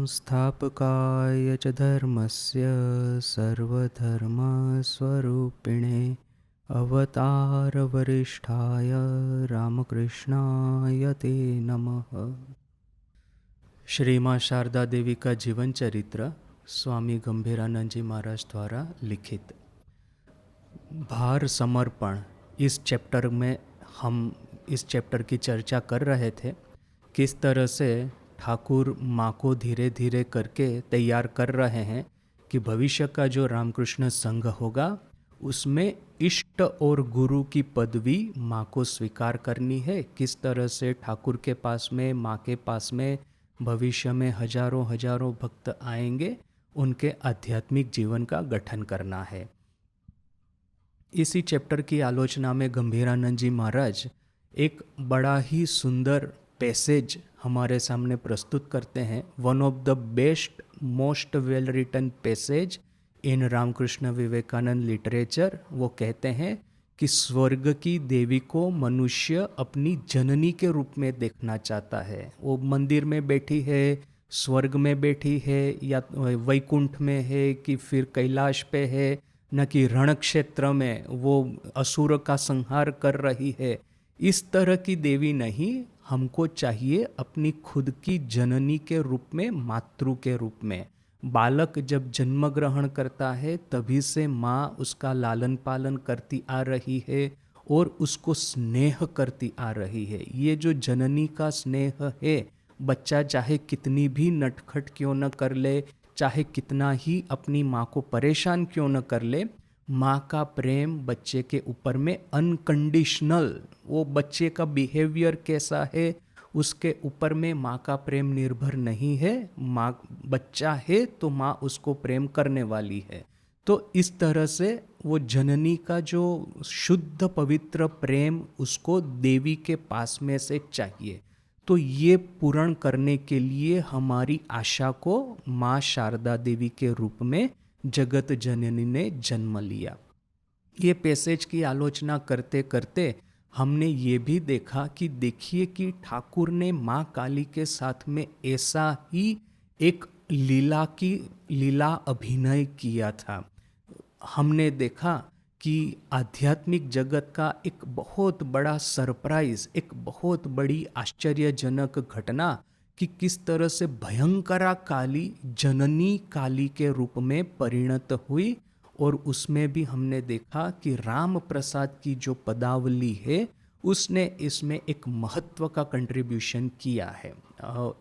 संस्थापकाय च धर्मस्य सर्वधर्मस्वरूपिणे अवतारवरिष्ठाय रामकृष्णाय ते नमः। श्री माँ शारदा देवी का जीवन चरित्र स्वामी गंभीरानंद जी महाराज द्वारा लिखित। भार समर्पण, इस चैप्टर में हम इस चैप्टर की चर्चा कर रहे थे। किस तरह से ठाकुर माँ को धीरे धीरे करके तैयार कर रहे हैं कि भविष्य का जो रामकृष्ण संघ होगा उसमें इष्ट और गुरु की पदवी माँ को स्वीकार करनी है। किस तरह से ठाकुर के पास में, माँ के पास में भविष्य में हजारों हजारों भक्त आएंगे, उनके आध्यात्मिक जीवन का गठन करना है। इसी चैप्टर की आलोचना में गंभीरानंद जी महाराज एक बड़ा ही सुंदर पैसेज हमारे सामने प्रस्तुत करते हैं। One of the best most well written passage in Ramakrishna Vivekananda literature. वो कहते हैं कि स्वर्ग की देवी को मनुष्य अपनी जननी के रूप में देखना चाहता है। वो मंदिर में बैठी है, स्वर्ग में बैठी है, या वैकुंठ में है, कि फिर कैलाश पे है, न कि रण क्षेत्र में वो असुर का संहार कर रही है। इस तरह की देवी नहीं, हमको चाहिए अपनी खुद की जननी के रूप में, मातृ के रूप में। बालक जब जन्म ग्रहण करता है तभी से माँ उसका लालन पालन करती आ रही है और उसको स्नेह करती आ रही है। ये जो जननी का स्नेह है, बच्चा चाहे कितनी भी नटखट क्यों न कर ले, चाहे कितना ही अपनी माँ को परेशान क्यों न कर ले, माँ का प्रेम बच्चे के ऊपर में अनकंडीशनल, वो बच्चे का बिहेवियर कैसा है उसके ऊपर में माँ का प्रेम निर्भर नहीं है। माँ, बच्चा है तो माँ उसको प्रेम करने वाली है। तो इस तरह से वो जननी का जो शुद्ध पवित्र प्रेम उसको देवी के पास में से चाहिए। तो ये पूर्ण करने के लिए हमारी आशा को माँ शारदा देवी के रूप में जगत जननी ने जन्म लिया। ये पैसेज की आलोचना करते करते हमने ये भी देखा कि देखिए कि ठाकुर ने माँ काली के साथ में ऐसा ही एक लीला अभिनय किया था। हमने देखा कि आध्यात्मिक जगत का एक बहुत बड़ा सरप्राइज, एक बहुत बड़ी आश्चर्यजनक घटना कि किस तरह से भयंकरा काली जननी काली के रूप में परिणत हुई। और उसमें भी हमने देखा कि राम प्रसाद की जो पदावली है उसने इसमें एक महत्व का कंट्रीब्यूशन किया है।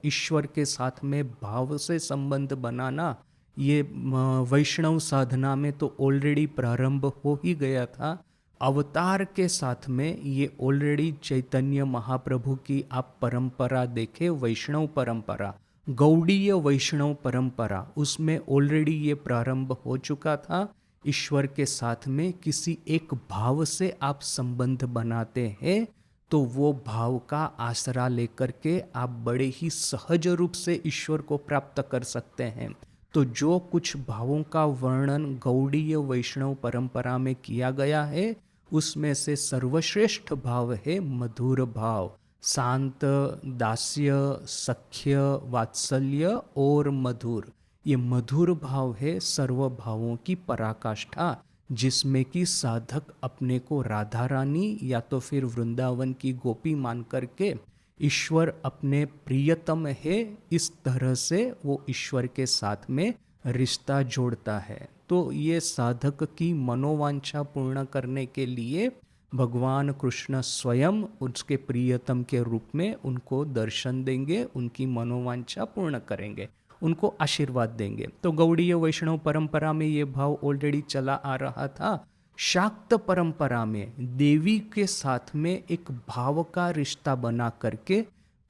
ईश्वर के साथ में भाव से संबंध बनाना, ये वैष्णव साधना में तो ऑलरेडी प्रारंभ हो ही गया था। अवतार के साथ में ये ऑलरेडी चैतन्य महाप्रभु की आप परंपरा देखें, वैष्णव परंपरा, गौड़ीय वैष्णव परंपरा, उसमें ऑलरेडी ये प्रारंभ हो चुका था। ईश्वर के साथ में किसी एक भाव से आप संबंध बनाते हैं तो वो भाव का आसरा लेकर के आप बड़े ही सहज रूप से ईश्वर को प्राप्त कर सकते हैं। तो जो कुछ भावों का वर्णन गौड़ीय वैष्णव परंपरा में किया गया है उसमें से सर्वश्रेष्ठ भाव है मधुर भाव, शांत, दास्य, सख्य, वात्सल्य और मधुर। ये मधुर भाव है सर्व भावों की पराकाष्ठा, जिसमें कि साधक अपने को राधा रानी या तो फिर वृंदावन की गोपी मान करके ईश्वर अपने प्रियतम है, इस तरह से वो ईश्वर के साथ में रिश्ता जोड़ता है। तो ये साधक की मनोवांछा पूर्ण करने के लिए भगवान कृष्ण स्वयं उसके प्रियतम के रूप में उनको दर्शन देंगे, उनकी मनोवांछा पूर्ण करेंगे, उनको आशीर्वाद देंगे। तो गौड़ीय वैष्णव परंपरा में ये भाव ऑलरेडी चला आ रहा था। शाक्त परंपरा में देवी के साथ में एक भाव का रिश्ता बना करके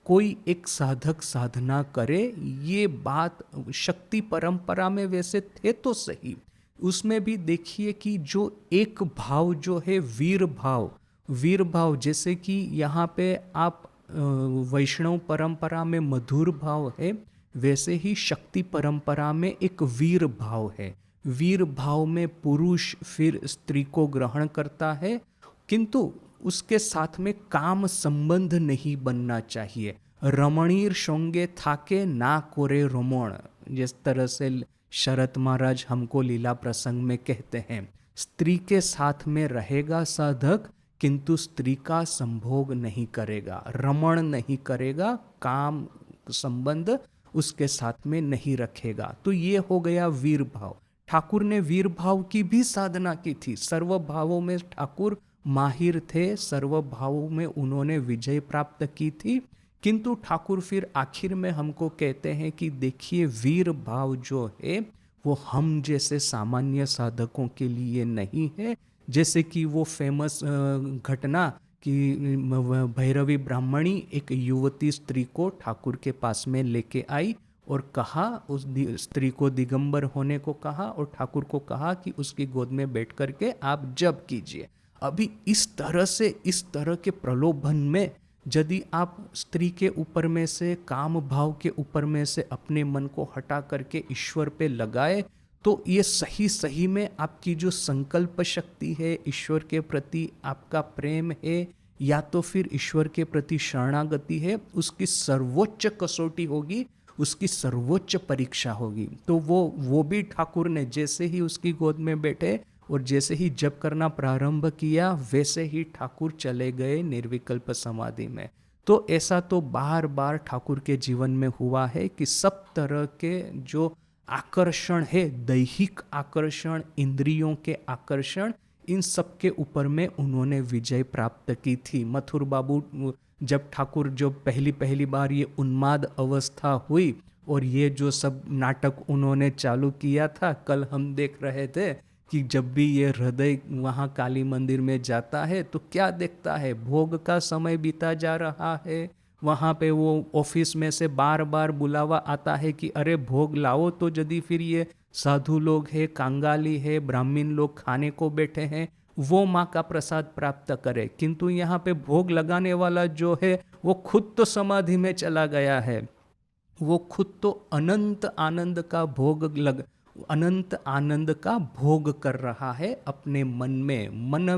कोई एक साधक साधना करे, ये बात शक्ति परंपरा में वैसे थे तो सही, उसमें भी देखिए कि जो एक भाव जो है वीर भाव, वीर भाव जैसे कि यहाँ पे आप वैष्णव परंपरा में मधुर भाव है, वैसे ही शक्ति परंपरा में एक वीर भाव है। वीर भाव में पुरुष फिर स्त्री को ग्रहण करता है, किंतु उसके साथ में काम संबंध नहीं बनना चाहिए। रमणीर सोंगे थाके ना कोरे रोमण, जिस तरह से शरत महाराज हमको लीला प्रसंग में कहते हैं, स्त्री के साथ में रहेगा साधक किंतु स्त्री का संभोग नहीं करेगा, रमण नहीं करेगा, काम संबंध उसके साथ में नहीं रखेगा। तो ये हो गया वीर भाव। ठाकुर ने वीर भाव की भी साधना की थी। सर्व भावों में ठाकुर माहिर थे, सर्व भावों में उन्होंने विजय प्राप्त की थी। किंतु ठाकुर फिर आखिर में हमको कहते हैं कि देखिए वीर भाव जो है वो हम जैसे सामान्य साधकों के लिए नहीं है। जैसे कि वो फेमस घटना कि भैरवी ब्राह्मणी एक युवती स्त्री को ठाकुर के पास में लेके आई और कहा, उस स्त्री को दिगंबर होने को कहा और ठाकुर को कहा कि उसकी गोद में बैठ करके आप जप कीजिए। अभी इस तरह से, इस तरह के प्रलोभन में यदि आप स्त्री के ऊपर में से, काम भाव के ऊपर में से अपने मन को हटा करके ईश्वर पे लगाए, तो ये सही सही में आपकी जो संकल्प शक्ति है, ईश्वर के प्रति आपका प्रेम है, या तो फिर ईश्वर के प्रति शरणागति है, उसकी सर्वोच्च कसौटी होगी, उसकी सर्वोच्च परीक्षा होगी। तो वो भी ठाकुर ने जैसे ही उसकी गोद में बैठे और जैसे ही जप करना प्रारंभ किया, वैसे ही ठाकुर चले गए निर्विकल्प समाधि में। तो ऐसा तो बार बार ठाकुर के जीवन में हुआ है कि सब तरह के जो आकर्षण है, दैहिक आकर्षण, इंद्रियों के आकर्षण, इन सब के ऊपर में उन्होंने विजय प्राप्त की थी। मथुर बाबू जब ठाकुर जो पहली बार ये उन्माद अवस्था हुई और ये जो सब नाटक उन्होंने चालू किया था, कल हम देख रहे थे कि जब भी ये हृदय वहाँ काली मंदिर में जाता है तो क्या देखता है, भोग का समय बीता जा रहा है। वहाँ पे वो ऑफिस में से बार बार बुलावा आता है कि अरे भोग लाओ, तो यदि फिर ये साधु लोग हैं, कांगाली है, ब्राह्मण लोग खाने को बैठे हैं, वो माँ का प्रसाद प्राप्त करे। किंतु यहाँ पे भोग लगाने वाला जो है वो खुद तो समाधि में चला गया है, वो खुद तो अनंत आनंद का भोग कर रहा है अपने मन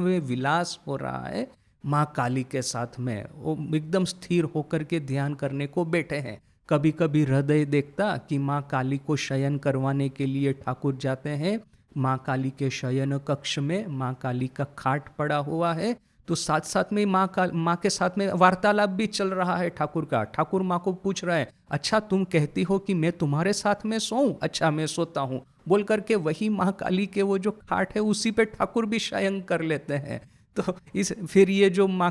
में विलास हो रहा है माँ काली के साथ में। वो एकदम स्थिर होकर के ध्यान करने को बैठे हैं। कभी कभी हृदय देखता कि माँ काली को शयन करवाने के लिए ठाकुर जाते हैं, माँ काली के शयन कक्ष में माँ काली का खाट पड़ा हुआ है, तो साथ साथ में माँ के साथ में वार्तालाप भी चल रहा है ठाकुर का। ठाकुर माँ को पूछ रहा है, अच्छा तुम कहती हो कि मैं तुम्हारे साथ में सोऊं, अच्छा मैं सोता हूँ, बोल करके वही माँ काली के वो जो खाट है उसी पे ठाकुर भी शयन कर लेते हैं। तो फिर ये जो माँ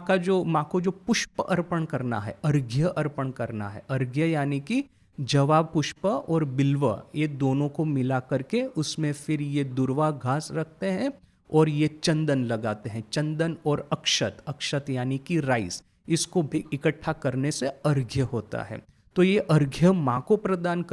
को जो पुष्प अर्पण करना है, अर्घ्य अर्पण करना है, अर्घ्य यानी कि जवा पुष्प और बिल्व, ये दोनों को मिला करके उसमें फिर ये दुर्वा घास रखते हैं और ये चंदन लगाते हैं। चंदन और अक्षत यानी कि राइस, इसको भी इकट्ठा करने से अर्घ्य होता है। तो ये अर्घ्य माँ को प्रदान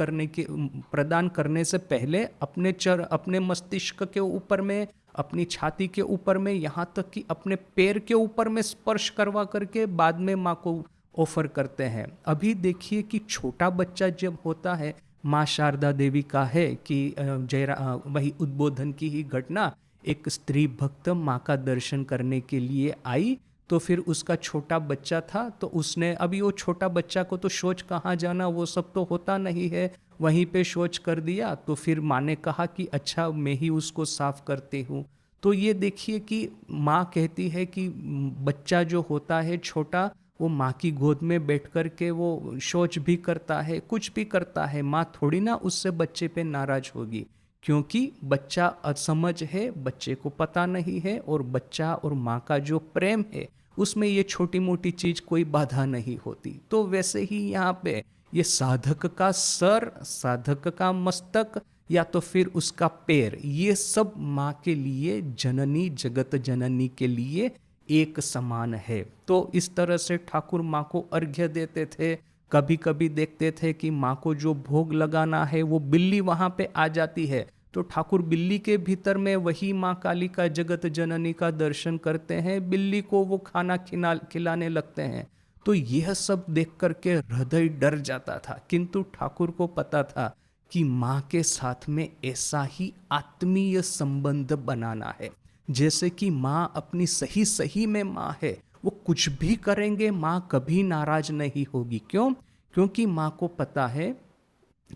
करने से पहले अपने मस्तिष्क के ऊपर में, अपनी छाती के ऊपर में, यहाँ तक कि अपने पैर के ऊपर में स्पर्श करवा करके बाद में माँ को ऑफर करते हैं। अभी देखिए कि छोटा बच्चा जब होता है, माँ शारदा देवी का है कि वही उद्बोधन की ही घटना, एक स्त्री भक्त माँ का दर्शन करने के लिए आई, तो फिर उसका छोटा बच्चा था, तो उसने, अभी वो छोटा बच्चा को तो शौच कहाँ जाना वो सब तो होता नहीं है, वहीं पे शौच कर दिया। तो फिर माँ ने कहा कि अच्छा मैं ही उसको साफ करती हूँ। तो ये देखिए कि माँ कहती है कि बच्चा जो होता है छोटा, वो माँ की गोद में बैठ कर के वो शौच भी करता है, कुछ भी करता है, माँ थोड़ी ना उससे बच्चे पे नाराज होगी, क्योंकि बच्चा असमझ है, बच्चे को पता नहीं है, और बच्चा और माँ का जो प्रेम है उसमें ये छोटी मोटी चीज कोई बाधा नहीं होती। तो वैसे ही यहाँ पे ये साधक का सर, साधक का मस्तक या तो फिर उसका पैर, ये सब माँ के लिए, जननी जगत जननी के लिए एक समान है। तो इस तरह से ठाकुर माँ को अर्घ्य देते थे। कभी कभी देखते थे कि माँ को जो भोग लगाना है वो बिल्ली वहाँ पे आ जाती है, तो ठाकुर बिल्ली के भीतर में वही माँ काली का, जगत जननी का दर्शन करते हैं, बिल्ली को वो खाना खिलाने लगते हैं। तो यह सब देख करके हृदय डर जाता था, किंतु ठाकुर को पता था कि माँ के साथ में ऐसा ही आत्मीय संबंध बनाना है, जैसे कि माँ अपनी सही में माँ है, वो कुछ भी करेंगे माँ कभी नाराज नहीं होगी। क्यों? क्योंकि माँ को पता है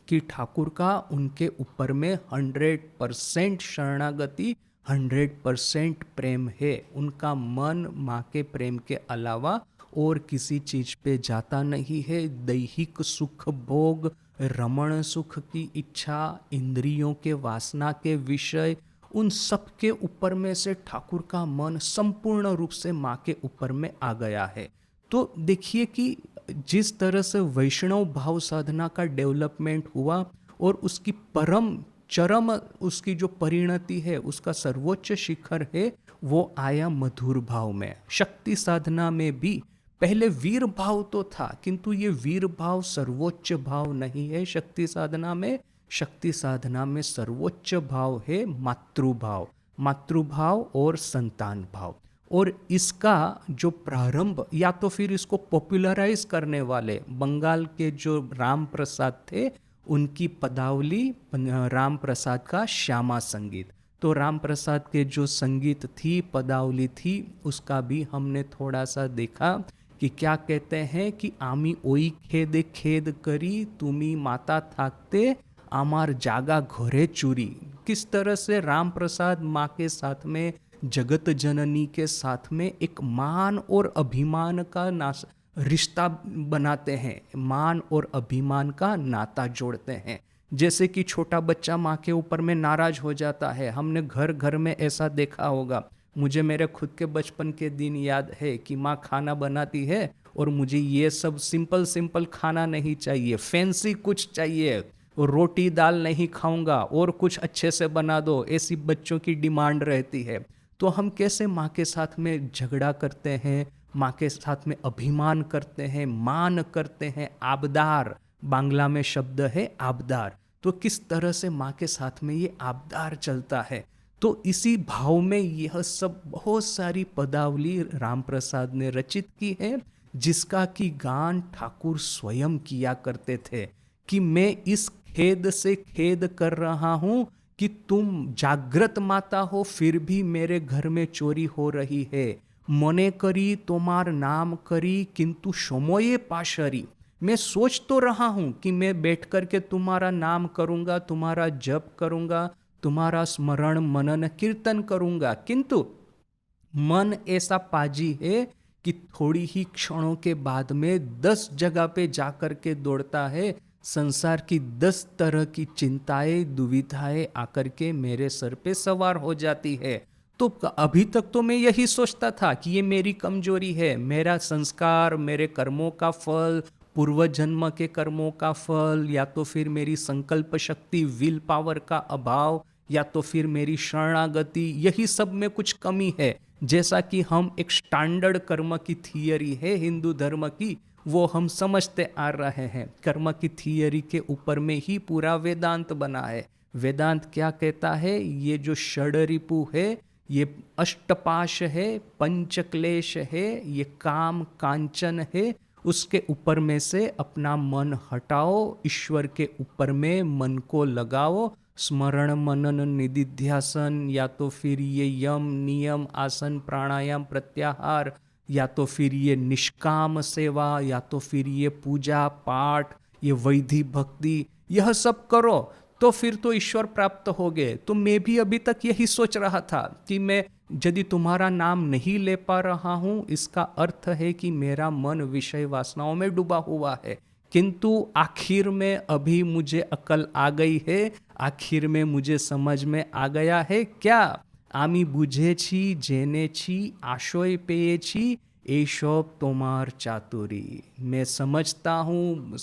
कि ठाकुर का उनके ऊपर में 100% शरणागति, 100% प्रेम है। उनका मन माँ के प्रेम के अलावा और किसी चीज पे जाता नहीं है। दैहिक सुख भोग, रमण सुख की इच्छा, इंद्रियों के वासना के विषय, उन सब के ऊपर में से ठाकुर का मन संपूर्ण रूप से माँ के ऊपर में आ गया है। तो देखिए कि जिस तरह से वैष्णव भाव साधना का डेवलपमेंट हुआ और उसकी परम चरम उसकी जो परिणति है, उसका सर्वोच्च शिखर है, वो आया मधुर भाव में। शक्ति साधना में भी पहले वीर भाव तो था, किंतु ये वीर भाव सर्वोच्च भाव नहीं है। शक्ति साधना में सर्वोच्च भाव है मातृभाव, मातृभाव और संतान भाव। और इसका जो प्रारंभ, या तो फिर इसको पॉपुलराइज करने वाले बंगाल के जो राम प्रसाद थे, उनकी पदावली राम प्रसाद का श्यामा संगीत। तो राम प्रसाद के जो संगीत थी, पदावली थी, उसका भी हमने थोड़ा सा देखा कि क्या कहते हैं कि आमी ओई खेद खेद करी, तुमी माता थाकते आमार जागा घोरे चूरी। किस तरह से राम प्रसाद माँ के साथ में, जगत जननी के साथ में एक मान और अभिमान का रिश्ता बनाते हैं, मान और अभिमान का नाता जोड़ते हैं। जैसे कि छोटा बच्चा माँ के ऊपर में नाराज हो जाता है, हमने घर घर में ऐसा देखा होगा। मुझे मेरे खुद के बचपन के दिन याद है कि माँ खाना बनाती है और मुझे ये सब सिंपल सिंपल खाना नहीं चाहिए, फैंसी कुछ चाहिए, और रोटी दाल नहीं खाऊंगा और कुछ अच्छे से बना दो, ऐसी बच्चों की डिमांड रहती है। तो हम कैसे माँ के साथ में झगड़ा करते हैं, माँ के साथ में अभिमान करते हैं, मान करते हैं, आबदार, बांग्ला में शब्द है आबदार। तो किस तरह से माँ के साथ में ये आबदार चलता है। तो इसी भाव में यह सब बहुत सारी पदावली राम प्रसाद ने रचित की है, जिसका कि गान ठाकुर स्वयं किया करते थे कि मैं इस खेद से खेद कर रहा हूं कि तुम जागृत माता हो, फिर भी मेरे घर में चोरी हो रही है। मने करी तुम्हार नाम करी, किंतु शोमोये पाशरी। मैं सोच तो रहा हूं कि मैं बैठ कर के तुम्हारा नाम करूंगा, तुम्हारा जप करूंगा, तुम्हारा स्मरण मनन कीर्तन करूंगा, किंतु मन ऐसा पाजी है कि थोड़ी ही क्षणों के बाद में 10 जगह पे जाकर के दौड़ता है। संसार की 10 तरह की चिंताएं, दुविधाएं आकर के मेरे सर पे सवार हो जाती है। तो अभी तक तो मैं यही सोचता था कि ये मेरी कमजोरी है, मेरा संस्कार, मेरे कर्मों का फल, पूर्व जन्म के कर्मों का फल, या तो फिर मेरी संकल्प शक्ति, विल पावर का अभाव, या तो फिर मेरी शरणागति, यही सब में कुछ कमी है। जैसा कि हम एक स्टैंडर्ड कर्म की थियरी है हिंदू धर्म की, वो हम समझते आ रहे हैं। कर्म की थियरी के ऊपर में ही पूरा वेदांत बना है। वेदांत क्या कहता है? ये जो षडरिपु है, ये अष्टपाश है, पंचक्लेश है, ये काम कांचन है, उसके ऊपर में से अपना मन हटाओ, ईश्वर के ऊपर में मन को लगाओ। स्मरण मनन निदिध्यासन, या तो फिर ये यम नियम आसन प्राणायाम प्रत्याहार, या तो फिर ये निष्काम सेवा, या तो फिर ये पूजा पाठ, ये वैधि भक्ति, यह सब करो तो फिर तो ईश्वर प्राप्त हो गए। तो मैं भी अभी तक यही सोच रहा था कि मैं यदि तुम्हारा नाम नहीं ले पा रहा हूँ, इसका अर्थ है कि मेरा मन विषय वासनाओं में डूबा हुआ है। किंतु आखिर में अभी मुझे अकल आ गई है, आखिर में मुझे समझ में आ गया है क्या? आमी बुझेছি জেনেছি आशय পেয়েছি এইসব তোমার चातुरी। मैं समझता हूँ,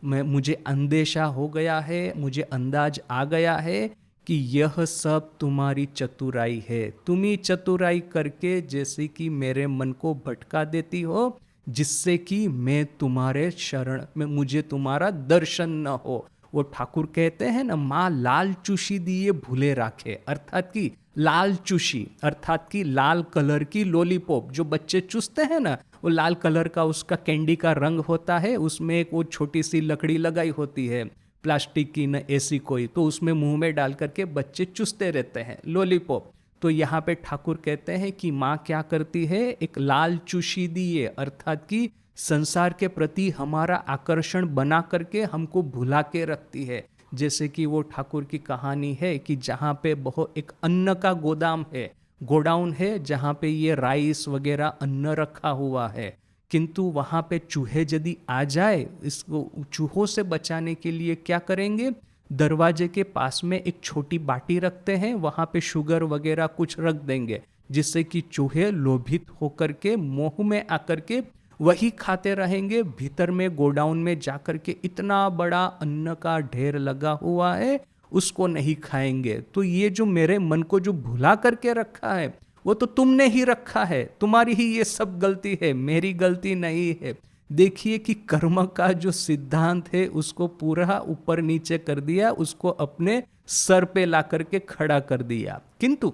मुझे अंदेशा हो गया है, मुझे अंदाज आ गया है कि यह सब तुम्हारी चतुराई है। तुम ही चतुराई करके जैसे कि मेरे मन को भटका देती हो, जिससे कि मैं तुम्हारे शरण में, मुझे तुम्हारा दर्शन न हो। वो ठाकुर कहते हैं ना, माँ लाल चूशी दिए भूले राखे, अर्थात की लाल चूशी, अर्थात की लाल कलर की लॉलीपॉप जो बच्चे चूसते हैं ना, वो लाल कलर का उसका कैंडी का रंग होता है, उसमें एक वो छोटी सी लकड़ी लगाई होती है, प्लास्टिक की न ऐसी कोई, तो उसमें मुंह में डाल करके बच्चे चूसते रहते हैं लॉलीपॉप। तो यहाँ पे ठाकुर कहते हैं कि माँ क्या करती है, एक लाल चूशी दिए, अर्थात कि संसार के प्रति हमारा आकर्षण बना करके हमको भुला के रखती है। जैसे कि वो ठाकुर की कहानी है कि जहाँ पे बहुत एक अन्न का गोदाम है, गोडाउन है, जहाँ पे ये राइस वगैरह अन्न रखा हुआ है, किंतु वहाँ पे चूहे यदि आ जाए, इसको चूहों से बचाने के लिए क्या करेंगे, दरवाजे के पास में एक छोटी बाटी रखते हैं, वहाँ पे शुगर वगैरह कुछ रख देंगे, जिससे कि चूहे लोभित होकर के मोह में आकर के वही खाते रहेंगे। भीतर में गोडाउन में जाकर के इतना बड़ा अन्न का ढेर लगा हुआ है, उसको नहीं खाएंगे। तो ये जो मेरे मन को जो भुला करके रखा है, वो तो तुमने ही रखा है, तुम्हारी ही ये सब गलती है, मेरी गलती नहीं है। देखिए कि कर्म का जो सिद्धांत है उसको पूरा ऊपर नीचे कर दिया, उसको अपने सर पे ला करके खड़ा कर दिया। किंतु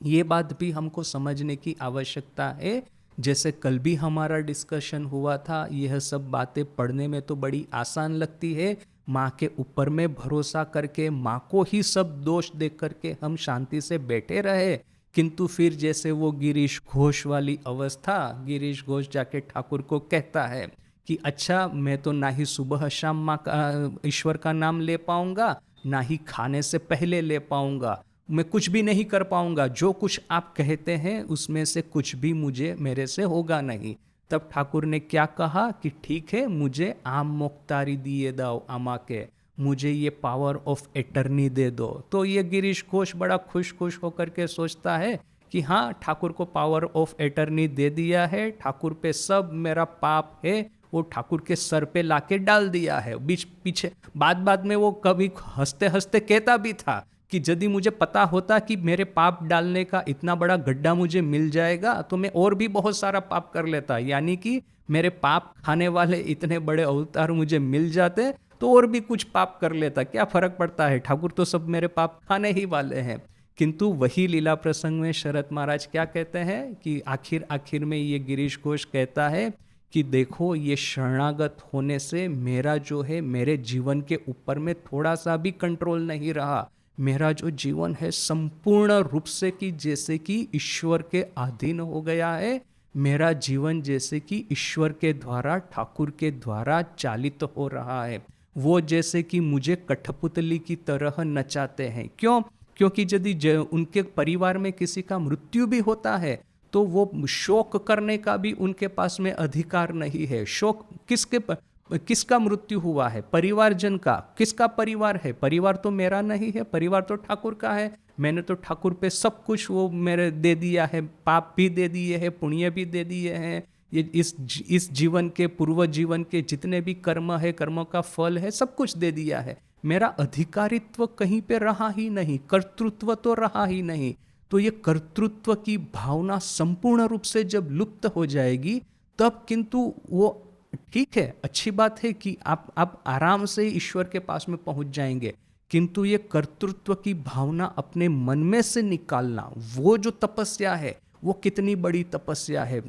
ये बात भी हमको समझने की आवश्यकता है, जैसे कल भी हमारा डिस्कशन हुआ था, यह सब बातें पढ़ने में तो बड़ी आसान लगती है, माँ के ऊपर में भरोसा करके माँ को ही सब दोष देख करके हम शांति से बैठे रहे। किंतु फिर जैसे वो गिरीश घोष वाली अवस्था, गिरीश घोष जाके ठाकुर को कहता है कि अच्छा, मैं तो ना ही सुबह शाम माँ का ईश्वर का नाम ले पाऊंगा, ना ही खाने से पहले ले पाऊंगा, मैं कुछ भी नहीं कर पाऊंगा, जो कुछ आप कहते हैं उसमें से कुछ भी मेरे से होगा नहीं। तब ठाकुर ने क्या कहा कि ठीक है, मुझे आम मोख्तारी दिए दो आमा के, मुझे ये पावर ऑफ एटर्नी दे दो। तो ये गिरीश घोष बड़ा खुश खुश होकर के सोचता है कि हाँ, ठाकुर को पावर ऑफ एटर्नी दे दिया है, ठाकुर पे सब मेरा पाप है वो ठाकुर के सर पे लाके डाल दिया है। बीच पीछे बाद में वो कभी हंसते हंसते कहता भी था कि यदि मुझे पता होता कि मेरे पाप डालने का इतना बड़ा गड्ढा मुझे मिल जाएगा तो मैं और भी बहुत सारा पाप कर लेता, यानी कि मेरे पाप खाने वाले इतने बड़े अवतार मुझे मिल जाते तो और भी कुछ पाप कर लेता, क्या फर्क पड़ता है, ठाकुर तो सब मेरे पाप खाने ही वाले हैं। किंतु वही लीला प्रसंग में शरद महाराज क्या कहते हैं कि आखिर में ये गिरीश घोष कहता है कि देखो, ये शरणागत होने से मेरा जो है, मेरे जीवन के ऊपर में थोड़ा सा भी कंट्रोल नहीं रहा, मेरा जो जीवन है संपूर्ण रूप से कि जैसे कि ईश्वर के अधीन हो गया है, मेरा जीवन जैसे कि ईश्वर के द्वारा, ठाकुर के द्वारा चालित हो रहा है। वो जैसे कि मुझे कठपुतली की तरह नचाते हैं। क्यों? क्योंकि यदि उनके परिवार में किसी का मृत्यु भी होता है तो वो शोक करने का भी उनके पास में अधिकार नहीं है। शोक किसका मृत्यु हुआ है? परिवारजन का। किसका परिवार है? परिवार तो मेरा नहीं है, परिवार तो ठाकुर का है। मैंने तो ठाकुर पे सब कुछ वो मेरे दे दिया है, पाप भी दे दिए हैं, पुण्य भी दे दिए हैं। ये इस जीवन के, पूर्व जीवन के जितने भी कर्म है, कर्मों का फल है, सब कुछ दे दिया है। मेरा अधिकारित्व कहीं पे रहा ही नहीं, कर्तृत्व तो रहा ही नहीं। तो ये कर्तृत्व की भावना संपूर्ण रूप से जब लुप्त हो जाएगी तब किंतु वो ठीक है, अच्छी बात है कि आप आराम से ईश्वर के पास में पहुंच जाएंगे, किंतु ये कर्तृत्व की भावना अपने मन में से निकालना, वो जो तपस्या है, वो कितनी बड़ी तपस्या है।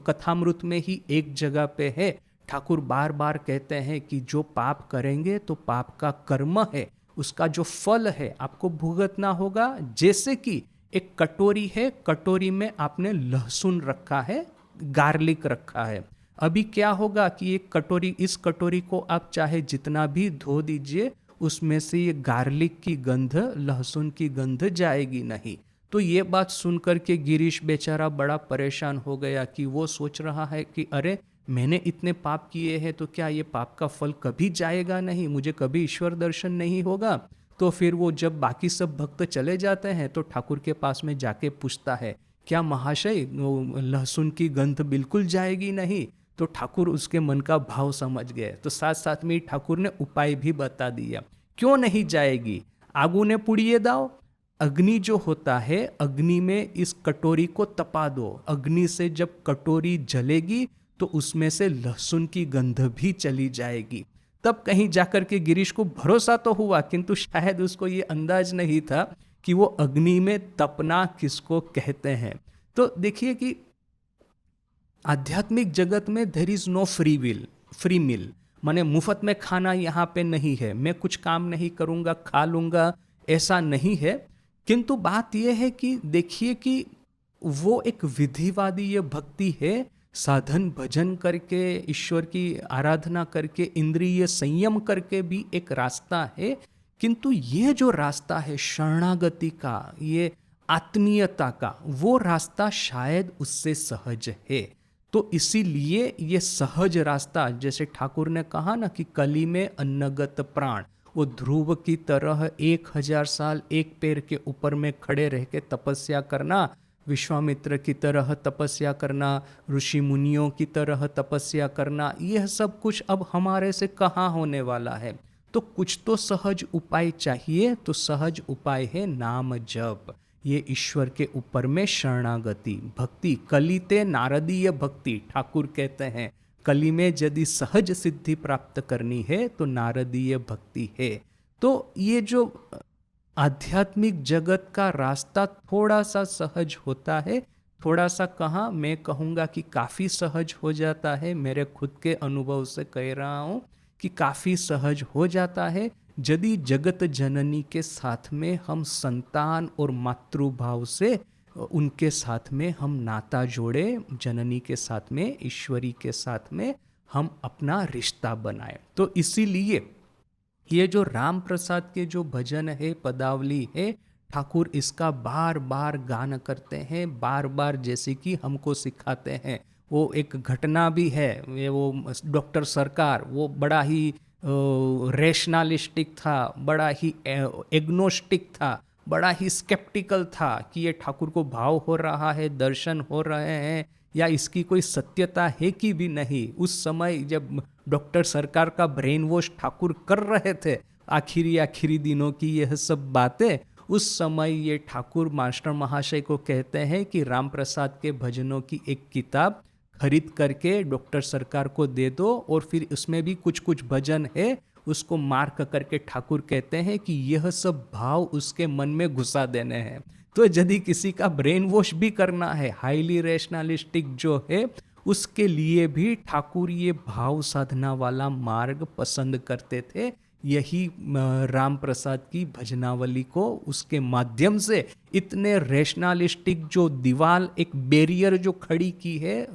कथामृत में ही एक जगह पे है, ठाकुर बार बार कहते हैं कि जो पाप करेंगे तो पाप का कर्म है, उसका जो फल है आपको भुगतना होगा। जैसे कि एक कटोरी है, कटोरी में आपने लहसुन रखा है, गार्लिक रखा है। अभी क्या होगा कि इस कटोरी को आप चाहे जितना भी धो दीजिए, उसमें से ये गार्लिक की गंध, लहसुन की गंध जाएगी नहीं। तो ये बात सुनकर के गिरीश बेचारा बड़ा परेशान हो गया कि वो सोच रहा है कि अरे, मैंने इतने पाप किए हैं तो क्या ये पाप का फल कभी जाएगा नहीं, मुझे कभी ईश्वर दर्शन नहीं होगा। तो फिर वो जब बाकी सब भक्त चले जाते हैं तो ठाकुर के पास में जाके पूछता है, क्या महाशय लहसुन की गंध बिल्कुल जाएगी नहीं? तो ठाकुर उसके मन का भाव समझ गए, तो साथ साथ में ठाकुर ने उपाय भी बता दिया। क्यों नहीं जाएगी? आगू ने पुड़िए दाओ, अग्नि जो होता है, अग्नि में इस कटोरी को तपा दो। अग्नि से जब कटोरी जलेगी तो उसमें से लहसुन की गंध भी चली जाएगी। तब कहीं जाकर के गिरीश को भरोसा तो हुआ, किंतु शायद उसको ये अंदाज नहीं था कि वो अग्नि में तपना किसको कहते हैं। तो देखिए कि आध्यात्मिक जगत में देयर इज नो फ्री मिल, माने मुफ्त में खाना यहाँ पे नहीं है, मैं कुछ काम नहीं करूँगा खा लूँगा, ऐसा नहीं है। किंतु बात यह है कि देखिए कि वो एक विधिवादी ये भक्ति है साधन भजन करके, ईश्वर की आराधना करके, इंद्रिय संयम करके भी एक रास्ता है, किंतु ये जो रास्ता है शरणागति का, ये आत्मीयता का, वो रास्ता शायद उससे सहज है। तो इसीलिए ये सहज रास्ता, जैसे ठाकुर ने कहा ना कि कली में अन्नगत प्राण, वो ध्रुव की तरह 1000 साल एक पैर के ऊपर में खड़े रह के तपस्या करना, विश्वामित्र की तरह तपस्या करना, ऋषि मुनियों की तरह तपस्या करना, यह सब कुछ अब हमारे से कहाँ होने वाला है। तो कुछ तो सहज उपाय चाहिए, तो सहज उपाय है नाम जप, ये ईश्वर के ऊपर में शरणागति, भक्ति, कलिते नारदीय भक्ति ठाकुर कहते हैं। कली में यदि सहज सिद्धि प्राप्त करनी है तो नारदीय भक्ति है। तो ये जो आध्यात्मिक जगत का रास्ता थोड़ा सा सहज होता है, थोड़ा सा कहाँ, मैं कहूँगा कि काफ़ी सहज हो जाता है। मेरे खुद के अनुभव से कह रहा हूँ कि काफ़ी सहज हो जाता है यदि जगत जननी के साथ में हम संतान और मातृभाव से उनके साथ में हम नाता जोड़े, जननी के साथ में, ईश्वरी के साथ में हम अपना रिश्ता बनाए। तो इसीलिए ये जो राम प्रसाद के जो भजन है, पदावली है, ठाकुर इसका बार बार गान करते हैं, बार बार, जैसे कि हमको सिखाते हैं। वो एक घटना भी है, वो डॉक्टर सरकार, वो बड़ा ही रेशनलिस्टिक था, बड़ा ही एग्नोस्टिक था, बड़ा ही स्केप्टिकल था कि ये ठाकुर को भाव हो रहा है, दर्शन हो रहे हैं, या इसकी कोई सत्यता है कि भी नहीं। उस समय जब डॉक्टर सरकार का ब्रेन वॉश ठाकुर कर रहे थे, आखिरी दिनों की यह सब बातें, उस समय ये ठाकुर मास्टर महाशय को कहते हैं कि राम प्रसाद के भजनों की एक किताब खरीद करके डॉक्टर सरकार को दे दो, और फिर उसमें भी कुछ कुछ भजन है, उसको मार्क करके ठाकुर कहते हैं कि यह सब भाव उसके मन में घुसा देने हैं। तो यदि किसी का ब्रेन वॉश भी करना है, हाईली रैशनलिस्टिक जो है, उसके लिए भी ठाकुर ये भाव साधना वाला मार्ग पसंद करते थे। यही राम प्रसाद की भजनावली को उसके माध्यम से इतने रैशनलिस्टिक जो दीवार, एक बैरियर जो खड़ी की है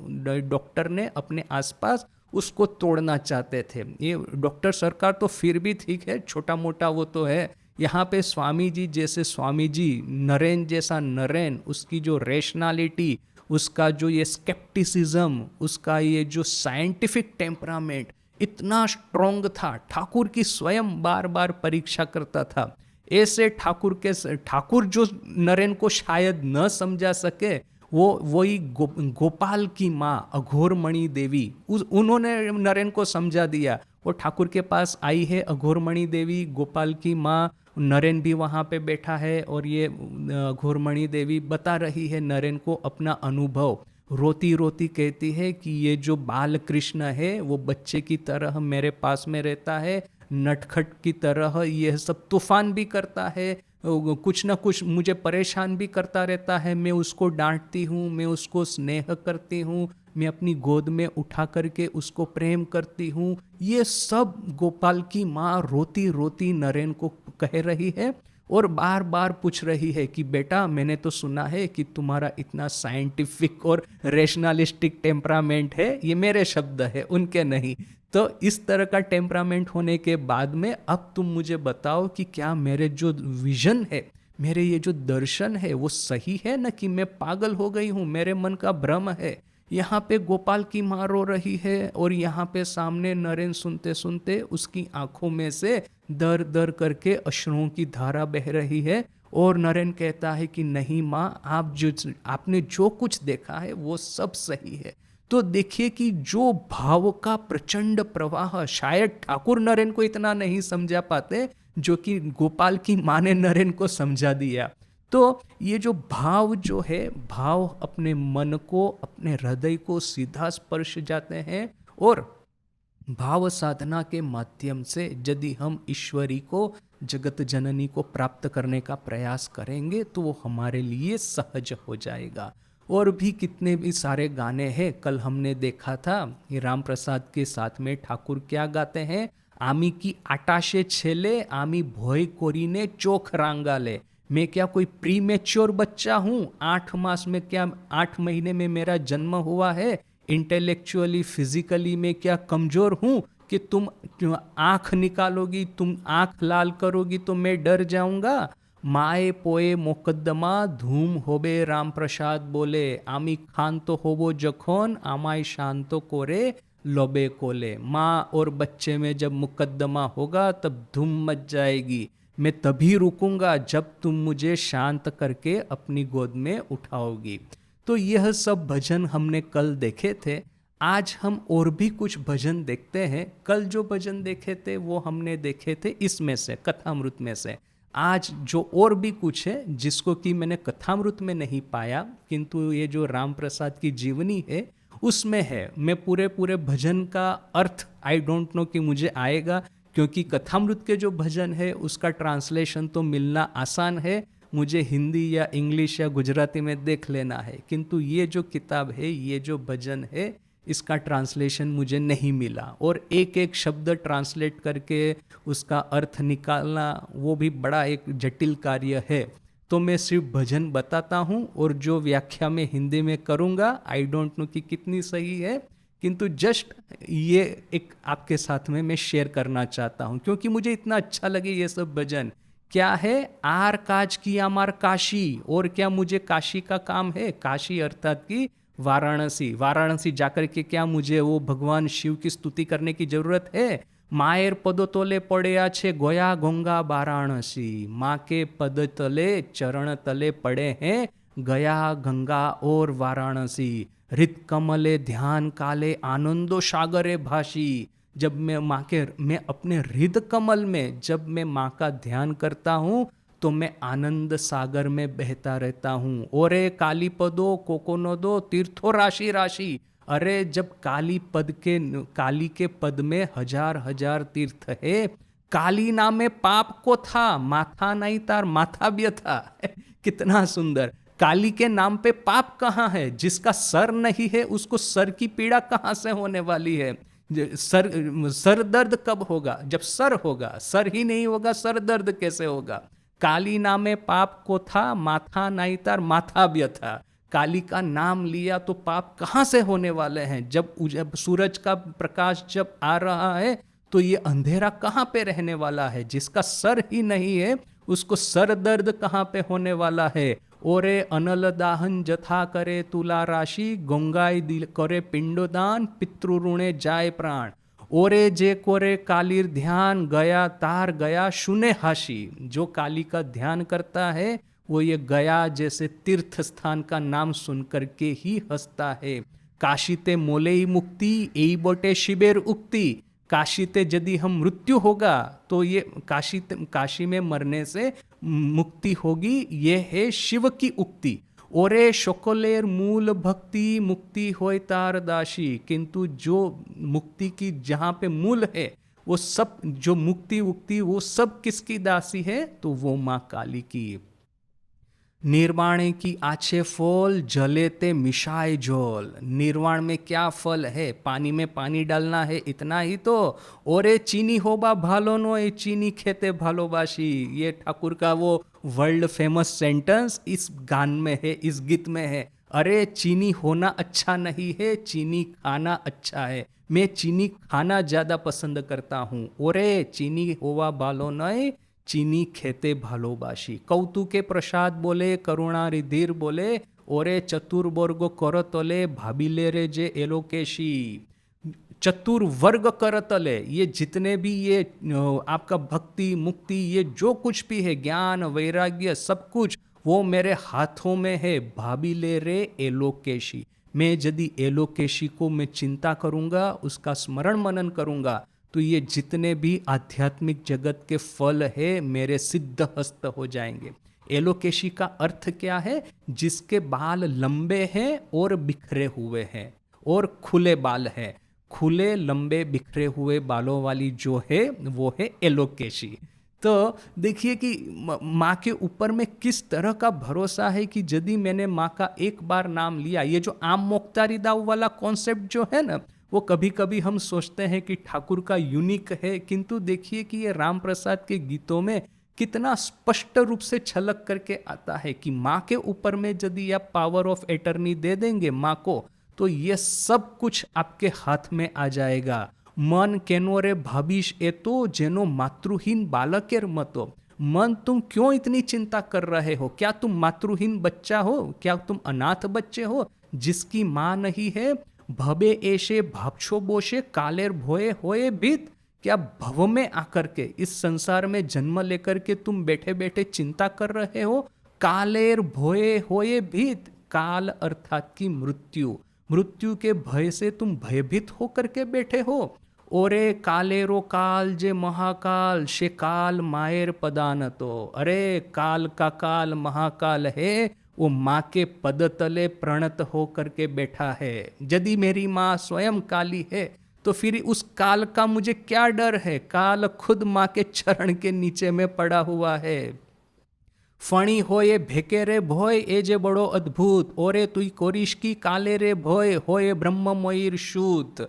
डॉक्टर ने अपने आसपास, उसको तोड़ना चाहते थे। ये डॉक्टर सरकार तो फिर भी ठीक है, छोटा मोटा वो तो है। यहाँ पे स्वामी जी जैसे स्वामी जी, नरेन जैसा नरेन, उसकी जो रैशनैलिटी, उसका जो ये स्केप्टिसिज्म, उसका ये जो साइंटिफिक टेम्परामेंट इतना स्ट्रॉन्ग था, ठाकुर की स्वयं बार बार परीक्षा करता था। ऐसे ठाकुर जो नरेन को शायद न समझा सके, वो वही गोपाल की माँ अघोरमणि देवी, उन्होंने नरेन को समझा दिया। वो ठाकुर के पास आई है अघोरमणि देवी, गोपाल की माँ, नरेन भी वहाँ पे बैठा है, और ये अघोरमणि देवी बता रही है नरेन को अपना अनुभव। रोती रोती कहती है कि ये जो बाल कृष्ण है वो बच्चे की तरह मेरे पास में रहता है, नटखट की तरह यह सब तूफान भी करता है, कुछ ना कुछ मुझे परेशान भी करता रहता है, मैं उसको डांटती हूँ, मैं उसको स्नेह करती हूँ, मैं अपनी गोद में उठा करके उसको प्रेम करती हूँ। ये सब गोपाल की माँ रोती रोती नरेन को कह रही है, और बार बार पूछ रही है कि बेटा, मैंने तो सुना है कि तुम्हारा इतना साइंटिफिक और रैशनलिस्टिक टेम्परामेंट है। ये मेरे शब्द है, उनके नहीं। तो इस तरह का टेम्परामेंट होने के बाद में अब तुम मुझे बताओ कि क्या मेरे जो विजन है, मेरे ये जो दर्शन है, वो सही है ना, कि मैं पागल हो गई हूँ, मेरे मन का भ्रम है। यहाँ पे गोपाल की माँ रो रही है, और यहाँ पे सामने नरेन सुनते सुनते उसकी आंखों में से दर दर करके अश्रुओं की धारा बह रही है, और नरेन कहता है कि नहीं माँ, आपने जो कुछ देखा है वो सब सही है। तो देखिए कि जो भाव का प्रचंड प्रवाह, शायद ठाकुर नरेन को इतना नहीं समझा पाते जो कि गोपाल की माँ ने नरेन को समझा दिया। तो ये जो भाव जो है, भाव अपने मन को, अपने हृदय को सीधा स्पर्श जाते हैं, और भाव साधना के माध्यम से यदि हम ईश्वरी को, जगत जननी को प्राप्त करने का प्रयास करेंगे तो वो हमारे लिए सहज हो जाएगा। और भी कितने भी सारे गाने हैं। कल हमने देखा था कि राम प्रसाद के साथ में ठाकुर क्या गाते हैं, आमी की आटा से छेले, आमी भोय कोरी ने चोख रांगाले। मैं क्या कोई प्री मैच्योर बच्चा हूँ? 8 मास में, क्या 8 महीने में मेरा जन्म हुआ है? इंटेलेक्चुअली फिजिकली मैं क्या कमज़ोर हूँ कि तुम आँख निकालोगी, तुम आँख लाल करोगी तो मैं डर जाऊँगा। माए पोए मोकद्दमा धूम होबे राम प्रसाद बोले, आमी खान तो होबो जखन आमाय शांत कोरे लोबे कोले। माँ और बच्चे में जब मुकद्दमा होगा तब धूम मच जाएगी, मैं तभी रुकूंगा जब तुम मुझे शांत करके अपनी गोद में उठाओगी। तो यह सब भजन हमने कल देखे थे। आज हम और भी कुछ भजन देखते हैं। कल जो भजन देखे थे वो हमने देखे थे इसमें से, कथामृत में से। आज जो और भी कुछ है जिसको कि मैंने कथामृत में नहीं पाया, किंतु ये जो राम प्रसाद की जीवनी है उसमें है। मैं पूरे पूरे भजन का अर्थ आई डोंट नो कि मुझे आएगा, क्योंकि कथामृत के जो भजन है उसका ट्रांसलेशन तो मिलना आसान है, मुझे हिंदी या इंग्लिश या गुजराती में देख लेना है। किंतु ये जो किताब है, ये जो भजन है, इसका ट्रांसलेशन मुझे नहीं मिला, और एक एक शब्द ट्रांसलेट करके उसका अर्थ निकालना वो भी बड़ा एक जटिल कार्य है। तो मैं सिर्फ भजन बताता हूँ, और जो व्याख्या मैं हिंदी में करूँगा आई डोंट नो कि कितनी सही है, किंतु जस्ट ये एक आपके साथ में मैं शेयर करना चाहता हूँ, क्योंकि मुझे इतना अच्छा लगे ये सब भजन। क्या है, आर काज की अमार काशी, और क्या मुझे काशी का काम है, काशी अर्थात की वाराणसी। वाराणसी जाकर के क्या मुझे वो भगवान शिव की स्तुति करने की जरूरत है? मायर पद तले पड़या छे गोया गंगा वाराणसी, माँ के पद तले चरण तले पड़े हैं गया गंगा और वाराणसी। हृत कमले ध्यान काले आनंदो सागरे भाषी, जब मैं अपने हृदय कमल में जब मैं माँ का ध्यान करता हूँ तो मैं आनंद सागर में बहता रहता हूँ। ओरे काली पदो कोकोनदो तीर्थो राशि राशि, अरे जब काली के पद में हजार हजार तीर्थ है। काली नामे पाप को था, माथा नहीं तार माथा भी था। कितना सुंदर। काली के नाम पे पाप कहाँ है? जिसका सर नहीं है उसको सर की पीड़ा कहाँ से होने वाली है? सर दर्द कब होगा? जब सर होगा। सर ही नहीं होगा, सर दर्द कैसे होगा? काली नामे पाप को था, माथा नहीं तार माथा भी था। काली का नाम लिया तो पाप कहाँ से होने वाले हैं? जब सूरज का प्रकाश जब आ रहा है तो ये अंधेरा कहाँ पे रहने वाला है? जिसका सर ही नहीं है उसको सर दर्द कहाँ पे होने वाला है? ओरे अनल दाहन जथा करे तुला राशि, गंगाई दिल करे पिंडोदान, पितृऋणे जाए प्राण। ओरे जे कोरे कालीर ध्यान, गया तार गया शुने हाशी। जो काली का ध्यान करता है वो ये गया जैसे तीर्थ स्थान का नाम सुन करके ही हंसता है। काशीते मोले ही मुक्ति, यही बोटे शिवेर उक्ति। काशीते यदि हम मृत्यु होगा तो ये काशी में मरने से मुक्ति होगी, ये है शिव की उक्ति। ओरे शोकलेर मूल भक्ति, मुक्ति होय तार दासी। किंतु जो मुक्ति की जहाँ पे मूल है वो सब, जो मुक्ति उक्ति वो सब किसकी दासी है? तो वो माँ काली की। निर्वाणे की आछे फल, जले ते मिशाए जोल। निर्वाण में क्या फल है? पानी में पानी डालना है, इतना ही तो। ओरे चीनी होबा भालो नो, ये चीनी खेते भालोबाशी। ये ठाकुर का वो वर्ल्ड फेमस सेंटेंस इस गान में है, इस गीत में है। अरे चीनी होना अच्छा नहीं है, चीनी खाना अच्छा है। मैं चीनी खाना ज़्यादा पसंद करता हूँ। ओरे चीनी होवा भालो नय, चीनी खेते भालोबाशी। कौतुके प्रसाद बोले, करुणा रिधिर बोले, ओरे चतुर्वर्ग करतले भाबिले रे जे एलोकेशी। चतुर्वर्ग करतले, ये जितने भी ये आपका भक्ति मुक्ति ये जो कुछ भी है, ज्ञान वैराग्य सब कुछ वो मेरे हाथों में है। भाबिले रे एलोकेशी, मैं यदि एलोकेशी को मैं चिंता करूँगा, उसका स्मरण मनन करूँगा, तो ये जितने भी आध्यात्मिक जगत के फल है मेरे सिद्ध हस्त हो जाएंगे। एलोकेशी का अर्थ क्या है? जिसके बाल लंबे हैं और बिखरे हुए हैं, और खुले बाल हैं। खुले लंबे बिखरे हुए बालों वाली जो है वो है एलोकेशी। तो देखिए कि माँ के ऊपर में किस तरह का भरोसा है कि यदि मैंने माँ का एक बार नाम लिया, ये जो आम मोक्तारी दाव वाला कॉन्सेप्ट जो है ना, वो कभी कभी हम सोचते हैं कि ठाकुर का यूनिक है, किंतु देखिए कि ये राम प्रसाद के गीतों में कितना स्पष्ट रूप से छलक करके आता है कि माँ के ऊपर में यदि आप पावर ऑफ एटर्नी दे देंगे माँ को, तो ये सब कुछ आपके हाथ में आ जाएगा। मन केनो रे भाविश ए तो जेनो मातृहीन बालकेर मतो। मन तुम क्यों इतनी चिंता कर रहे हो? क्या तुम मातृहीन बच्चा हो? क्या तुम अनाथ बच्चे हो जिसकी माँ नहीं है? भवे ऐसे भापछो बोशे कालेर भोए होए भीत। क्या भव में आकर के इस संसार में जन्म लेकर के तुम बैठे बैठे चिंता कर रहे हो? कालेर भोए होए भीत, काल अर्थात की मृत्यु, मृत्यु के भय से तुम भयभीत होकर के बैठे हो। ओरे कालेरो काल जे महाकाल से काल मायर पदानतो। अरे काल का काल महाकाल है, वो माँ के पद तले प्रणत हो करके बैठा है। यदि मेरी माँ स्वयं काली है तो फिर उस काल का मुझे क्या डर है? काल खुद माँ के चरण के नीचे में पड़ा हुआ है। फणी होए भेके रे भोय ए जे बड़ो अद्भुत। ओरे तुई कोरिश की काले रे भोय होए ब्रह्ममयीर शूत।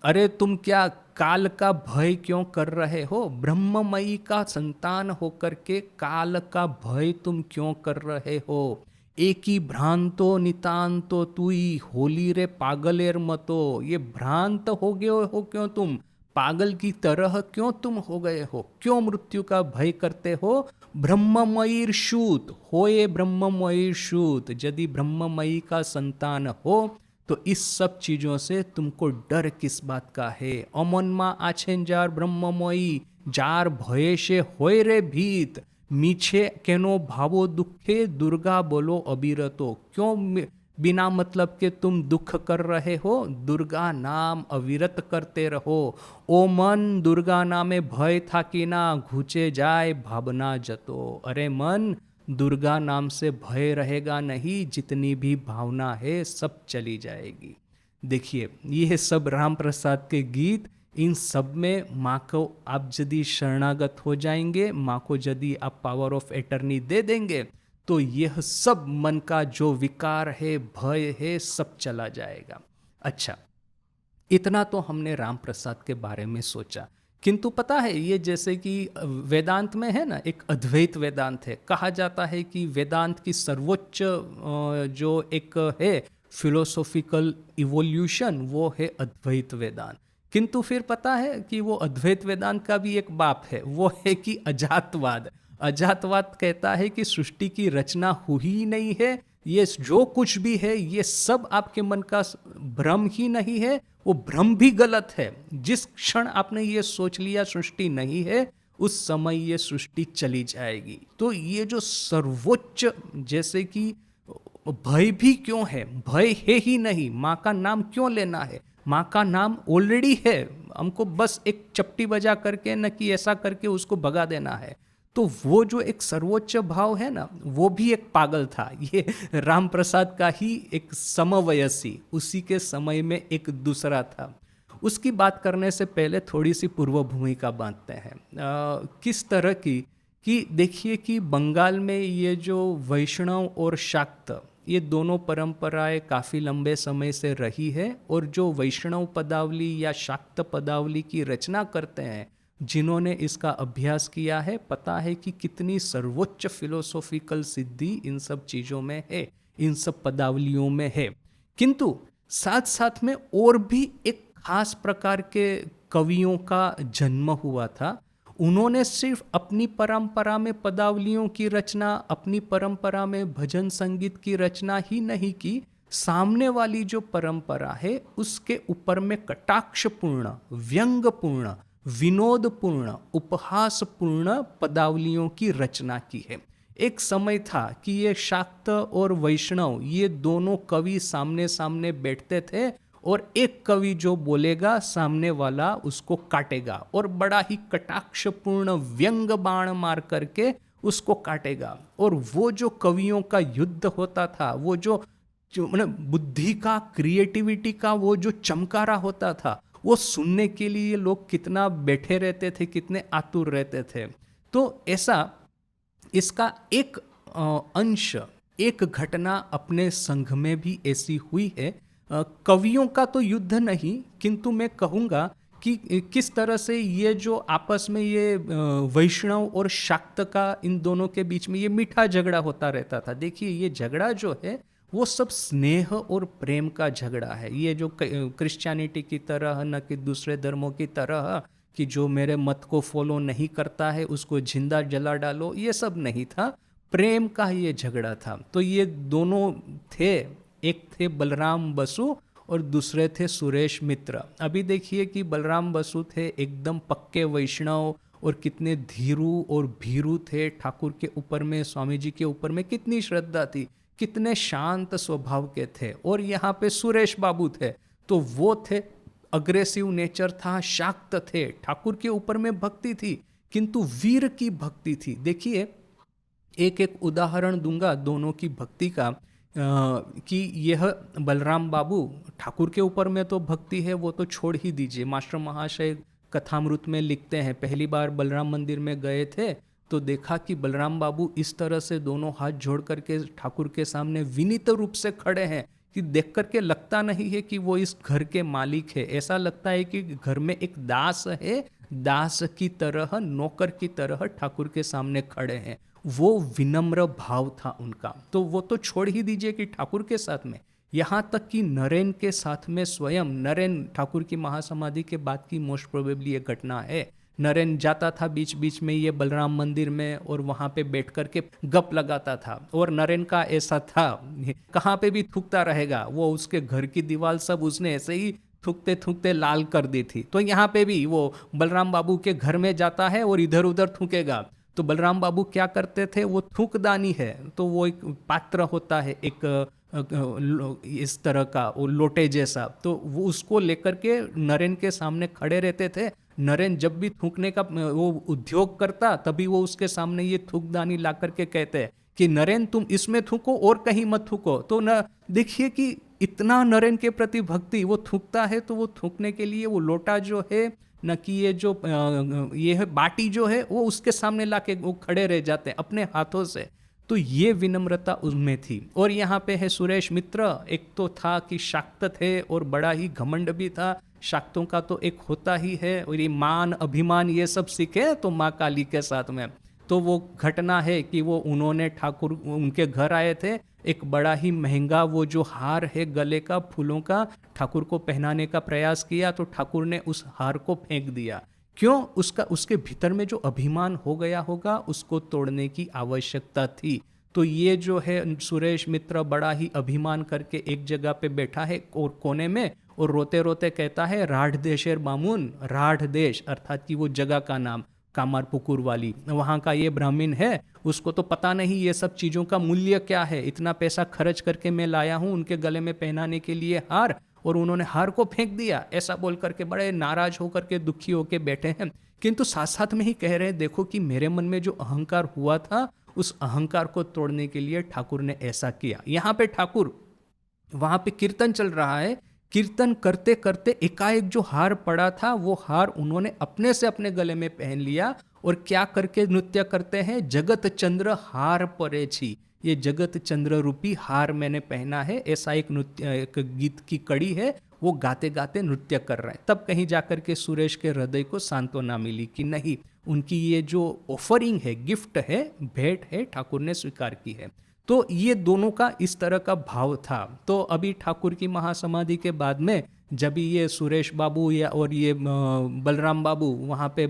अरे तुम क्या काल का भय क्यों कर रहे हो? ब्रह्ममयी का संतान होकर के काल का भय तुम क्यों कर रहे हो? एक ही भ्रांतो नितांतो तुई होली रे पागलेर मतो। ये भ्रांत हो गए हो क्यों तुम? पागल की तरह क्यों तुम हो गए हो? क्यों मृत्यु का भय करते हो? ब्रह्ममयीर शूत होए ब्रह्ममयीर शूत। यदि ब्रह्ममयी का संतान हो तो इस सब चीजों से तुमको डर किस बात का है? अमनमा आछेन जार ब्रह्ममयी जार भये से होय रे भीत। मीछे केनो भावो दुखे दुर्गा बोलो अविरतो। क्यों बिना मतलब के तुम दुख कर रहे हो? दुर्गा नाम अविरत करते रहो। ओ मन दुर्गा नामे भय था कि ना घुचे जाए भावना जतो। अरे मन, दुर्गा नाम से भय रहेगा नहीं, जितनी भी भावना है सब चली जाएगी। देखिए ये सब राम प्रसाद के गीत, इन सब में माँ को आप यदि शरणागत हो जाएंगे, माँ को यदि आप पावर ऑफ एटर्नी दे देंगे तो यह सब मन का जो विकार है, भय है, सब चला जाएगा। अच्छा, इतना तो हमने राम प्रसाद के बारे में सोचा, किंतु पता है ये जैसे कि वेदांत में है ना, एक अद्वैत वेदांत है। कहा जाता है कि वेदांत की सर्वोच्च जो एक है फिलोसॉफिकल इवोल्यूशन, वो है अद्वैत वेदांत। किंतु फिर पता है कि वो अद्वैत वेदांत का भी एक बाप है, वो है कि अजातवाद। अजातवाद कहता है कि सृष्टि की रचना हुई ही नहीं है, ये जो कुछ भी है ये सब आपके मन का भ्रम ही नहीं है, वो भ्रम भी गलत है। जिस क्षण आपने ये सोच लिया सृष्टि नहीं है, उस समय ये सृष्टि चली जाएगी। तो ये जो सर्वोच्च, जैसे कि भय भी क्यों है? भय है ही नहीं, माँ का नाम क्यों लेना है? माँ का नाम ऑलरेडी है, हमको बस एक चपटी बजा करके न कि ऐसा करके उसको भगा देना है। तो वो जो एक सर्वोच्च भाव है ना, वो भी एक पागल था। ये राम प्रसाद का ही एक समवयसी, उसी के समय में एक दूसरा था। उसकी बात करने से पहले थोड़ी सी पूर्व भूमिका बांधते हैं। किस तरह की कि देखिए कि बंगाल में ये जो वैष्णव और शाक्त, ये दोनों परंपराएं काफ़ी लंबे समय से रही है। और जो वैष्णव पदावली या शाक्त पदावली की रचना करते हैं, जिन्होंने इसका अभ्यास किया है, पता है कि कितनी सर्वोच्च फिलोसॉफिकल सिद्धि इन सब चीज़ों में है, इन सब पदावलियों में है। किंतु साथ साथ में और भी एक खास प्रकार के कवियों का जन्म हुआ था। उन्होंने सिर्फ अपनी परंपरा में पदावलियों की रचना, अपनी परंपरा में भजन संगीत की रचना ही नहीं की, सामने वाली जो परंपरा है उसके ऊपर में कटाक्षपूर्ण, व्यंगपूर्ण, विनोदपूर्ण, उपहासपूर्ण पदावलियों की रचना की है। एक समय था कि ये शाक्त और वैष्णव, ये दोनों कवि सामने सामने बैठते थे और एक कवि जो बोलेगा सामने वाला उसको काटेगा और बड़ा ही कटाक्षपूर्ण व्यंग बाण मार करके उसको काटेगा। और वो जो कवियों का युद्ध होता था, वो जो मतलब बुद्धि का, क्रिएटिविटी का वो जो चमकारा होता था, वो सुनने के लिए लोग कितना बैठे रहते थे, कितने आतुर रहते थे। तो ऐसा इसका एक अंश, एक घटना अपने संघ में भी ऐसी हुई है। कवियों का तो युद्ध नहीं, किंतु मैं कहूँगा कि किस तरह से ये जो आपस में ये वैष्णव और शाक्त का, इन दोनों के बीच में ये मीठा झगड़ा होता रहता था। देखिए ये झगड़ा जो है वो सब स्नेह और प्रेम का झगड़ा है। ये जो क्रिश्चियनिटी की तरह, न कि दूसरे धर्मों की तरह कि जो मेरे मत को फॉलो नहीं करता है उसको जिंदा जला डालो, ये सब नहीं था। प्रेम का ये झगड़ा था। तो ये दोनों थे, एक थे बलराम बसु और दूसरे थे सुरेश मित्र। अभी देखिए कि बलराम बसु थे एकदम पक्के वैष्णव और कितने धीरू और भीरू थे, ठाकुर के ऊपर में, स्वामी जी के ऊपर में कितनी श्रद्धा थी, कितने शांत स्वभाव के थे। और यहाँ पे सुरेश बाबू थे, तो वो थे अग्रेसिव नेचर था, शाक्त थे, ठाकुर के ऊपर में भक्ति थी किंतु वीर की भक्ति थी। देखिए एक एक उदाहरण दूंगा दोनों की भक्ति का, कि यह बलराम बाबू ठाकुर के ऊपर में तो भक्ति है वो तो छोड़ ही दीजिए। मास्टर महाशय कथामृत में लिखते हैं, पहली बार बलराम मंदिर में गए थे तो देखा कि बलराम बाबू इस तरह से दोनों हाथ जोड़ करके ठाकुर के सामने विनीत रूप से खड़े हैं कि देख करके लगता नहीं है कि वो इस घर के मालिक है, ऐसा लगता है कि घर में एक दास है, दास की तरह, नौकर की तरह ठाकुर के सामने खड़े हैं। वो विनम्र भाव था उनका। तो वो तो छोड़ ही दीजिए कि ठाकुर के साथ में, यहाँ तक कि नरेन के साथ में स्वयं, नरेन ठाकुर की महासमाधि के बाद की मोस्ट प्रोबेबली ये घटना है। नरेन जाता था बीच बीच में ये बलराम मंदिर में और वहाँ पे बैठ करके गप लगाता था। और नरेन का ऐसा था, कहाँ पे भी थूकता रहेगा वो, उसके घर की दीवार सब उसने ऐसे ही थूकते थूकते लाल कर दी थी। तो यहाँ पे भी वो बलराम बाबू के घर में जाता है और इधर उधर थूकेगा। तो बलराम बाबू क्या करते थे, वो थूकदानी है तो वो एक पात्र होता है एक इस तरह का, वो लोटे जैसा, तो वो उसको लेकर के नरेन के सामने खड़े रहते थे। नरेन जब भी थूकने का वो उद्योग करता तभी वो उसके सामने ये थूकदानी ला करके कहते हैं कि नरेन तुम इसमें थूको और कहीं मत थूको। तो न देखिए कि इतना नरेन के प्रति भक्ति, वो थूकता है तो वो थूकने के लिए वो लोटा जो है, न कि ये जो ये है बाटी जो है, वो उसके सामने लाके वो खड़े रह जाते हैं अपने हाथों से। तो ये विनम्रता उनमें थी। और यहाँ पे है सुरेश मित्र, एक तो था कि शाक्त थे और बड़ा ही घमंड भी था। शाक्तों का तो एक होता ही है, और ये मान अभिमान ये सब सीखे तो माँ काली के साथ में। तो वो घटना है कि वो उन्होंने ठाकुर उनके घर आए थे, एक बड़ा ही महंगा वो जो हार है गले का फूलों का, ठाकुर को पहनाने का प्रयास किया तो ठाकुर ने उस हार को फेंक दिया। क्यों? उसके भीतर में जो अभिमान हो गया होगा उसको तोड़ने की आवश्यकता थी। तो ये जो है सुरेश मित्र बड़ा ही अभिमान करके एक जगह पे बैठा है और कोने में, और रोते रोते कहता है राढ़ देशेर बामुन, राढ़ देश अर्थात कि वो जगह का नाम कामारपुकुर वाली, वहाँ का ये ब्राह्मण है, उसको तो पता नहीं ये सब चीज़ों का मूल्य क्या है। इतना पैसा खर्च करके मैं लाया हूँ उनके गले में पहनाने के लिए हार, और उन्होंने हार को फेंक दिया, ऐसा बोल करके बड़े नाराज होकर के दुखी होकर बैठे हैं। किंतु साथ साथ में ही कह रहे हैं देखो कि मेरे मन में जो अहंकार हुआ था उस अहंकार को तोड़ने के लिए ठाकुर ने ऐसा किया। यहाँ पे ठाकुर, वहाँ पे कीर्तन चल रहा है, कीर्तन करते करते एकाएक जो हार पड़ा था वो हार उन्होंने अपने से अपने गले में पहन लिया। और क्या करके नृत्य करते हैं, जगत चंद्र हार परे छी, ये जगत चंद्र रूपी हार मैंने पहना है, ऐसा एक नृत्य, एक गीत की कड़ी है, वो गाते गाते नृत्य कर रहे हैं। तब कहीं जाकर के सुरेश के हृदय को सांत्वना मिली कि नहीं, उनकी ये जो ऑफरिंग है, गिफ्ट है, भेंट है, ठाकुर ने स्वीकार की है। तो ये दोनों का इस तरह का भाव था। तो अभी ठाकुर की महासमाधि के बाद में जब ये सुरेश बाबू या और ये बलराम बाबू वहाँ पे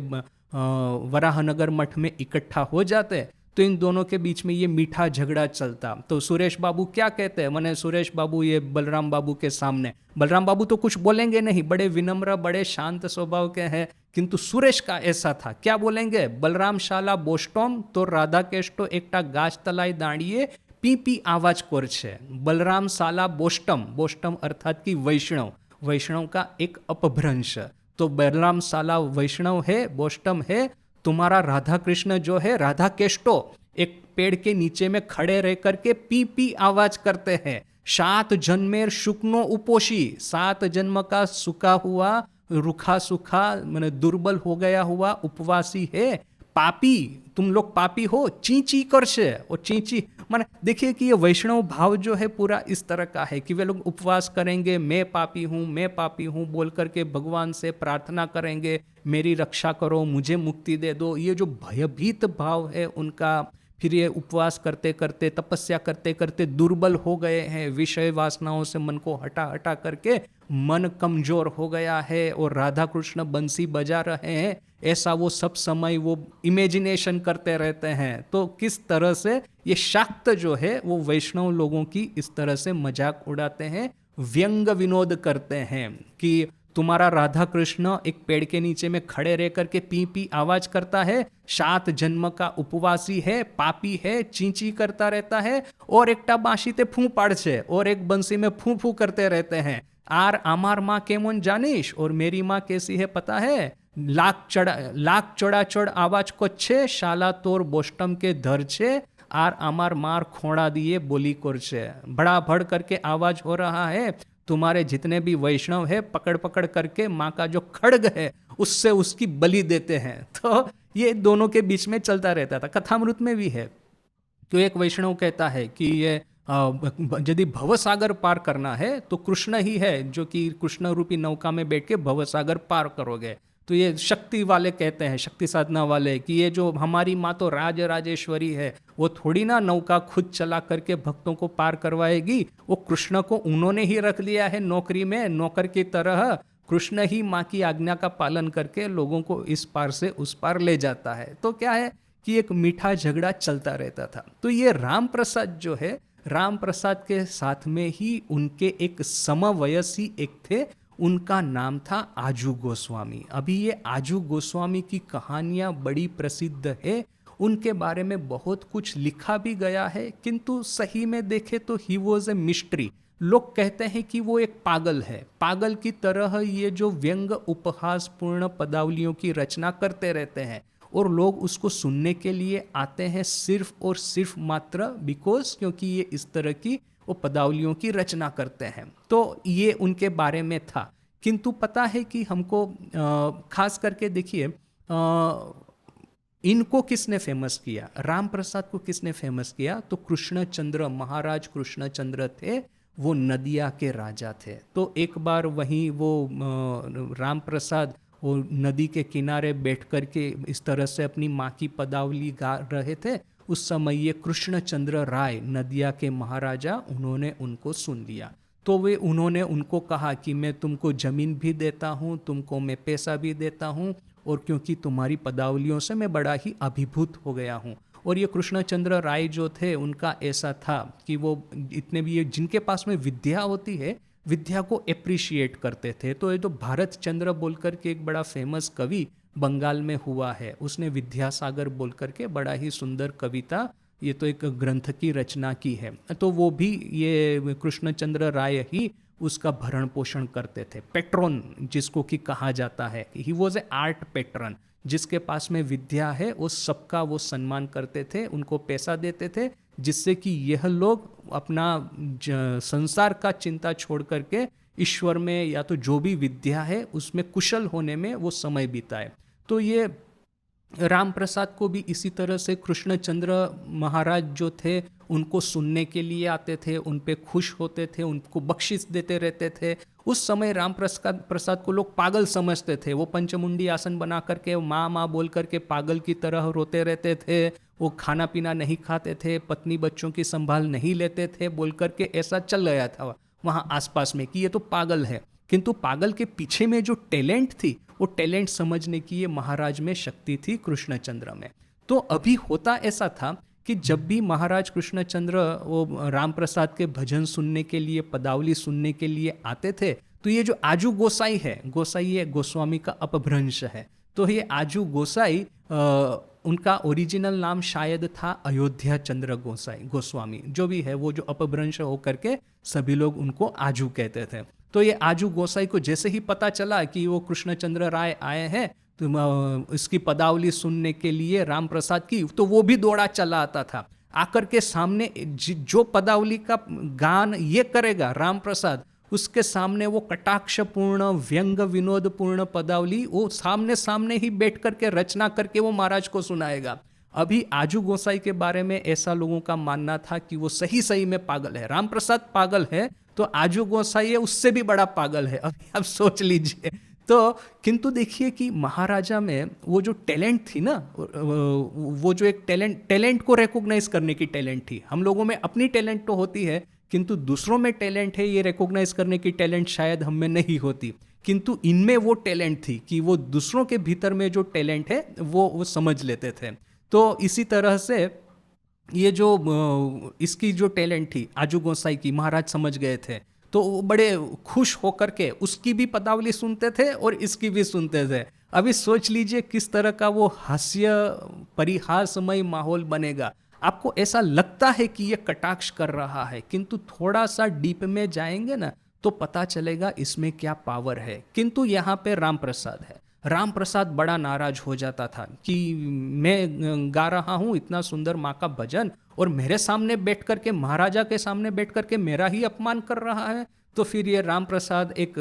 वराहनगर मठ में इकट्ठा हो जाते, तो इन दोनों के बीच में ये मीठा झगड़ा चलता। तो सुरेश बाबू क्या कहते हैं, मैंने सुरेश बाबू ये बलराम बाबू के सामने, बलराम बाबू तो कुछ बोलेंगे नहीं, बड़े विनम्र बड़े शांत स्वभाव के हैं, किंतु सुरेश का ऐसा था, क्या बोलेंगे, बलराम शाला बोस्टोम तो राधा केष्टो एकटा गाछ तलाई दाड़िए पी पी आवाज करछे। बलराम साला बोस्टम, बोस्टम अर्थात की वैष्णव, वैष्णव का एक अपभ्रंश। तो बलराम साला वैष्णव है, बोस्टम है, तुम्हारा राधा कृष्ण जो है, राधा केष्टो एक पेड़ के नीचे में खड़े रह करके पी पी आवाज करते हैं। 7 जन्मेर शुकनो उपोषी, 7 जन्म का सूखा हुआ, रूखा सूखा मैंने दुर्बल हो गया हुआ उपवासी है। पापी, तुम लोग पापी हो, चींची करछे, और चींची माने देखिए कि ये वैष्णव भाव जो है पूरा इस तरह का है कि वे लोग उपवास करेंगे, मैं पापी हूँ बोल करके भगवान से प्रार्थना करेंगे, मेरी रक्षा करो, मुझे मुक्ति दे दो। ये जो भयभीत भाव है उनका, फिर ये उपवास करते करते, तपस्या करते करते दुर्बल हो गए हैं, विषय वासनाओं से मन को हटा हटा करके मन कमजोर हो गया है और राधा कृष्ण बंसी बजा रहे हैं, ऐसा वो सब समय वो इमेजिनेशन करते रहते हैं। तो किस तरह से ये शाक्त जो है वो वैष्णव लोगों की इस तरह से मजाक उड़ाते हैं, व्यंग विनोद करते हैं कि तुम्हारा राधा कृष्ण एक पेड़ के नीचे में खड़े रह करके पी पी आवाज करता है, 7 जन्म का उपवासी है, पापी है, चींची करता रहता है, और एकटा बांशीते फूं पाड़छे और एक बंसी में फूं फूं करते रहते हैं। आर आमार माँ केमन जानिश, और मेरी माँ कैसी है पता है, लाख चढ़ा चढ़ आवाज कोच्छे, शाला तोर बोस्टम के धर छे, आर आमार मार खोड़ा दिए बोली करछे। बड़ा भड़ करके आवाज हो रहा है, तुम्हारे जितने भी वैष्णव है पकड़ पकड़ करके माँ का जो खड्ग है उससे उसकी बलि देते हैं। तो ये दोनों के बीच में चलता रहता था। कथामृत में भी है कि एक वैष्णव कहता है कि ये यदि भवसागर पार करना है तो कृष्ण ही है जो कि कृष्ण रूपी नौका में बैठ के भवसागर पार करोगे। तो ये शक्ति वाले कहते हैं, शक्ति साधना वाले, कि ये जो हमारी माँ तो राज राजेश्वरी है, वो थोड़ी ना नौका खुद चला करके भक्तों को पार करवाएगी, वो कृष्ण को उन्होंने ही रख लिया है नौकरी में, नौकर की तरह कृष्ण ही माँ की आज्ञा का पालन करके लोगों को इस पार से उस पार ले जाता है। तो क्या है कि एक मीठा झगड़ा चलता रहता था। तो ये राम प्रसाद जो है, राम प्रसाद के साथ में ही उनके एक समवयसी एक थे, उनका नाम था आजू गोस्वामी। अभी ये आजू गोस्वामी की कहानियाँ बड़ी प्रसिद्ध है, उनके बारे में बहुत कुछ लिखा भी गया है, किंतु सही में देखे तो ही वॉज ए मिस्ट्री। लोग कहते हैं कि वो एक पागल है, पागल की तरह ये जो व्यंग उपहास पूर्ण पदावलियों की रचना करते रहते हैं और लोग उसको सुनने के लिए आते हैं सिर्फ और सिर्फ मात्र बिकॉज, क्योंकि ये इस तरह की वो पदावलियों की रचना करते हैं। तो ये उनके बारे में था। किंतु पता है कि हमको खास करके देखिए इनको किसने फेमस किया, राम प्रसाद को किसने फेमस किया, तो कृष्णचंद्र, महाराज कृष्णचंद्र थे, वो नदिया के राजा थे। तो एक बार वहीं वो राम प्रसाद वो नदी के किनारे बैठ कर के इस तरह से अपनी माँ की पदावली गा रहे थे। उस समय ये कृष्णचंद्र राय, नदिया के महाराजा, उन्होंने उनको सुन लिया। तो उन्होंने उनको कहा कि मैं तुमको ज़मीन भी देता हूँ, तुमको मैं पैसा भी देता हूँ, और क्योंकि तुम्हारी पदावलियों से मैं बड़ा ही अभिभूत हो गया हूँ। और ये कृष्णचंद्र राय जो थे, उनका ऐसा था कि वो इतने भी जिनके पास में विद्या होती है, विद्या को एप्रिशिएट करते थे। तो ये तो भारत चंद्र बोलकर के एक बड़ा फेमस कवि बंगाल में हुआ है, उसने विद्यासागर बोल करके बड़ा ही सुंदर कविता, ये तो एक ग्रंथ की रचना की है। तो वो भी ये कृष्णचंद्र राय ही उसका भरण पोषण करते थे। पेट्रोन जिसको कि कहा जाता है, he was a art patron, जिसके पास में विद्या है वो सबका वो सम्मान करते थे, उनको पैसा देते थे, जिससे कि यह लोग अपना संसार का चिंता छोड़ करके ईश्वर में या तो जो भी विद्या है उसमें कुशल होने में वो समय बिताए। तो ये राम प्रसाद को भी इसी तरह से कृष्णचंद्र महाराज जो थे उनको सुनने के लिए आते थे, उन पे खुश होते थे, उनको बख्शिश देते रहते थे। उस समय राम प्रसाद को लोग पागल समझते थे। वो पंचमुंडी आसन बना करके माँ माँ बोल करके पागल की तरह रोते रहते थे, वो खाना पीना नहीं खाते थे, पत्नी बच्चों की संभाल नहीं लेते थे, बोल करके ऐसा चल गया था वहाँ आसपास में कि ये तो पागल है। किंतु पागल के पीछे में जो टैलेंट थी, वो टैलेंट समझने की ये महाराज में शक्ति थी, कृष्णचंद्र में। तो अभी होता ऐसा था कि जब भी महाराज कृष्णचंद्र वो राम प्रसाद के भजन सुनने के लिए, पदावली सुनने के लिए आते थे, तो ये जो आजू गोसाई है, गोसाई ये गोस्वामी का अपभ्रंश है। तो ये आजू गोसाई उनका ओरिजिनल नाम शायद था अयोध्या चंद्र गोस्वामी, जो भी है वो जो अपभ्रंश होकर के सभी लोग उनको आजू कहते थे। तो ये आजू गोसाई को जैसे ही पता चला कि वो कृष्णचंद्र राय आए हैं तो इसकी पदावली सुनने के लिए राम प्रसाद की, तो वो भी दौड़ा चला आता था। आकर के सामने जो पदावली का गान ये करेगा राम प्रसाद, उसके सामने वो कटाक्षपूर्ण व्यंग विनोदपूर्ण पदावली वो सामने सामने ही बैठ करके रचना करके वो महाराज को सुनाएगा। अभी आजू गोसाई के बारे में ऐसा लोगों का मानना था कि वो सही सही में पागल है। राम प्रसाद पागल है तो आजू गोसाई है उससे भी बड़ा पागल है। अभी आप सोच लीजिए। तो किंतु देखिए कि महाराजा में वो जो टैलेंट थी ना, वो जो एक टैलेंट को रिकॉग्नाइज करने की टैलेंट थी। हम लोगों में अपनी टैलेंट तो होती है, किंतु दूसरों में टैलेंट है ये रिकॉग्नाइज करने की टैलेंट शायद हम में नहीं होती। किंतु इनमें वो टैलेंट थी कि वो दूसरों के भीतर में जो टैलेंट है वो समझ लेते थे। तो इसी तरह से ये जो इसकी जो टैलेंट थी आजू गोसाई की, महाराज समझ गए थे, तो वो बड़े खुश होकर के उसकी भी पदावली सुनते थे और इसकी भी सुनते थे। अभी सोच लीजिए किस तरह का वो हास्य परिहासमय माहौल बनेगा। आपको ऐसा लगता है कि ये कटाक्ष कर रहा है, किंतु थोड़ा सा डीप में जाएंगे ना तो पता चलेगा इसमें क्या पावर है। किंतु यहाँ पे राम प्रसाद है। राम प्रसाद बड़ा नाराज हो जाता था कि मैं गा रहा हूँ इतना सुंदर माँ का भजन और मेरे सामने बैठ करके, महाराजा के सामने बैठ करके मेरा ही अपमान कर रहा है। तो फिर ये राम प्रसाद एक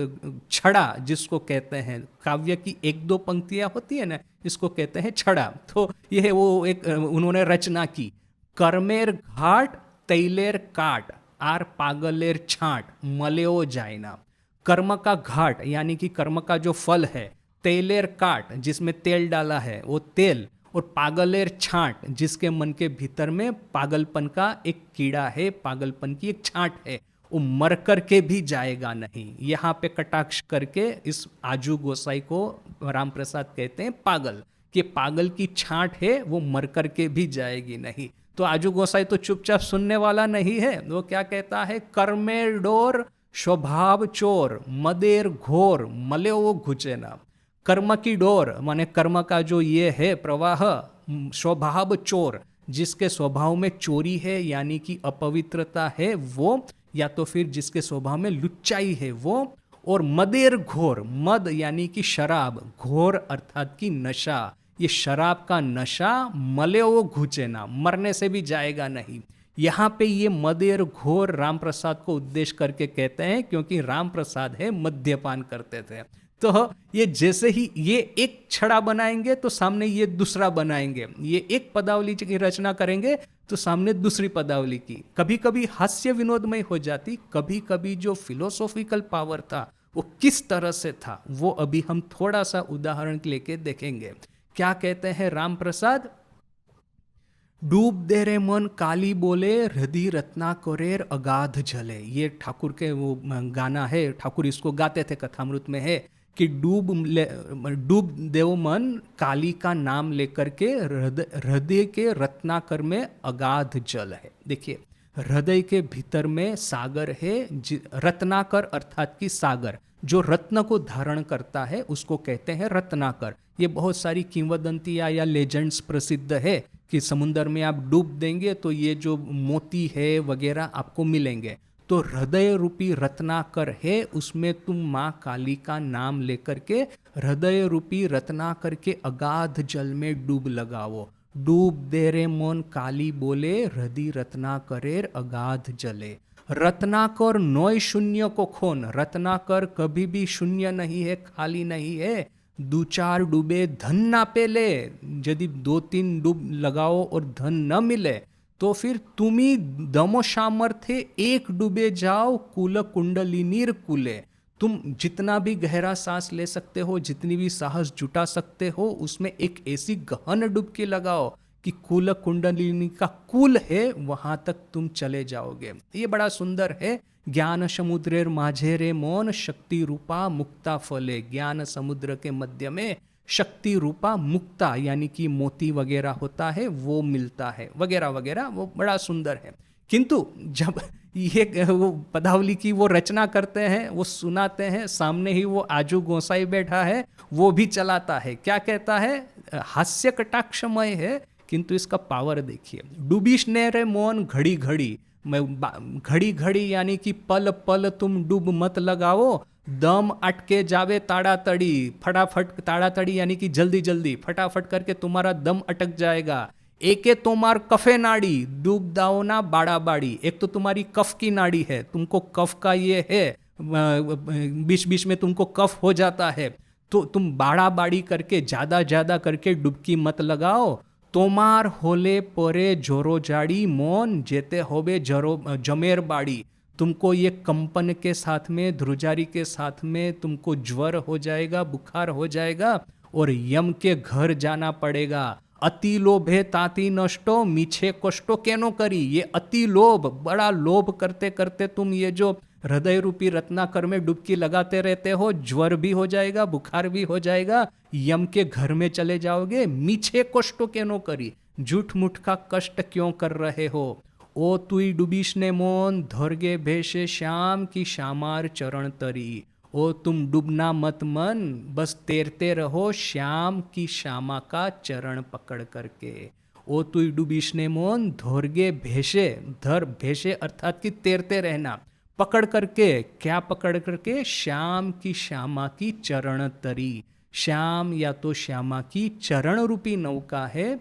छड़ा जिसको कहते हैं, काव्य की एक दो पंक्तियां होती है ना, इसको कहते हैं छड़ा। तो ये वो एक उन्होंने रचना की, कर्मेर घाट तैलेर काट आर पागलेर छाट मलेओ जायना। कर्म का घाट यानी कि कर्म का जो फल है, तेलेर काट जिसमें तेल डाला है वो तेल, और पागलेर छाट जिसके मन के भीतर में पागलपन का एक कीड़ा है, पागलपन की एक छाट है, वो मर कर के भी जाएगा नहीं। यहाँ पे कटाक्ष करके इस आजू गोसाई को राम प्रसाद कहते हैं पागल, कि पागल की छाट है वो मर कर के भी जाएगी नहीं। तो आजू गोसाई तो चुपचाप सुनने वाला नहीं है, वो क्या कहता है, कर्मेर डोर स्वभाव चोर मदेर घोर मले वो घुचे ना। कर्म की डोर माने कर्म का जो ये है प्रवाह, स्वभाव चोर जिसके स्वभाव में चोरी है यानी कि अपवित्रता है वो, या तो फिर जिसके स्वभाव में लुच्चाई है वो, और मदेर घोर, मद यानी कि शराब, घोर अर्थात की नशा, ये शराब का नशा मले वो घुचे ना, मरने से भी जाएगा नहीं। यहाँ पे ये मदेर घोर राम प्रसाद को उद्देश्य करके कहते हैं, क्योंकि राम प्रसाद है मद्यपान करते थे। तो ये जैसे ही ये एक छड़ा बनाएंगे तो सामने ये दूसरा बनाएंगे, ये एक पदावली की रचना करेंगे तो सामने दूसरी पदावली की, कभी कभी हास्य विनोदमय हो जाती, कभी कभी जो फिलोसॉफिकल पावर था वो किस तरह से था वो अभी हम थोड़ा सा उदाहरण लेके देखेंगे। क्या कहते हैं राम प्रसाद, डूब दे रे मन काली बोले हृदय रत्ना कोरेर अगाध जले। ये ठाकुर के वो गाना है, ठाकुर इसको गाते थे, कथामृत में है कि डूब देव मन काली का नाम लेकर के हृदय के रत्नाकर में अगाध जल है। देखिए हृदय के भीतर में सागर है, रत्नाकर अर्थात की सागर, जो रत्न को धारण करता है उसको कहते हैं रत्नाकर। ये बहुत सारी किंवदंतियाँ या लेजेंड्स प्रसिद्ध है कि समुंदर में आप डूब देंगे तो ये जो मोती है वगैरह आपको मिलेंगे। तो हृदय रूपी रत्नाकर है, उसमें तुम माँ काली का नाम लेकर के हृदय रूपी रत्नाकर के अगाध जल में डूब लगाओ। डूब दे रे मोन काली बोले हृदय रत्नाकरेर अगाध जले। रत्नाकर नोय शून्य को खोन, रत्नाकर कभी भी शून्य नहीं है, खाली नहीं है। दो चार डूबे धन ना पेले, यदि 2-3 डूब लगाओ और धन न मिले तो फिर तुम्ही दमो सामर्थ्य एक डूबे जाओ कुल कुंडलिनीर कुले। तुम जितना भी गहरा सांस ले सकते हो, जितनी भी साहस जुटा सकते हो, उसमें एक ऐसी गहन डुबकी लगाओ कि कुल कुंडलिनी का कुल है वहां तक तुम चले जाओगे। ये बड़ा सुंदर है। ज्ञान समुद्रेर माझे रे मौन शक्ति रूपा मुक्ता फले। ज्ञान समुद्र के मध्य में शक्ति रूपा मुक्ता यानी कि मोती वगैरह होता है वो मिलता है, वगैरह वगैरह, वो बड़ा सुंदर है। किंतु जब ये वो पदावली की वो रचना करते हैं, वो सुनाते हैं, सामने ही वो आजू गोसाई बैठा है, वो भी चलाता है। क्या कहता है, हास्य कटाक्षमय है किंतु इसका पावर देखिए। डूबिश ने रे मोन घड़ी घड़ी, घड़ी घड़ी यानी कि पल पल तुम डूब मत लगाओ। दम अटके जावे ताड़ातड़ी, फटाफट ताड़ातड़ी यानी कि जल्दी जल्दी फटाफट करके तुम्हारा दम अटक जाएगा। एके तुम्हार कफे नाड़ी डूब दाओ ना बाड़ा बाड़ी। एक तो तुम्हारी कफ की नाड़ी है, तुमको कफ का ये है, बीच बीच में तुमको कफ हो जाता है, तो तुम बाड़ा बाड़ी करके ज्यादा करके डुबकी मत लगाओ। तोमार होले परे जोरो जाड़ी मोन जेते होबे जमेर बाड़ी। तुमको ये कंपन के साथ में, ध्रुजारी के साथ में तुमको ज्वर हो जाएगा, बुखार हो जाएगा और यम के घर जाना पड़ेगा। अति लोभे ताति नष्टो मीछे कष्टो केनो करी। ये अति लोभ, बड़ा लोभ करते करते तुम ये जो हृदय रूपी रत्नाकर में डुबकी लगाते रहते हो, ज्वर भी हो जाएगा, बुखार भी हो जाएगा, यम के घर में चले जाओगे। मीछे कष्टो केनो करी, झूठ मूठ का कष्ट क्यों कर रहे हो। ओ तुई डूबीश ने मोन धोरगे भेषे श्याम की श्यामार चरण तरी। ओ तुम डूबना मत मन, बस तैरते रहो श्याम की श्यामा का चरण पकड़ करके। ओ तुई डूबीश ने मोन धोरगे भेषे, धर भेषे अर्थात कि तैरते रहना, पकड़ करके, क्या पकड़ करके, श्याम की श्यामा की चरण तरी। श्याम या तो श्यामा की चरण रूपी नौका है,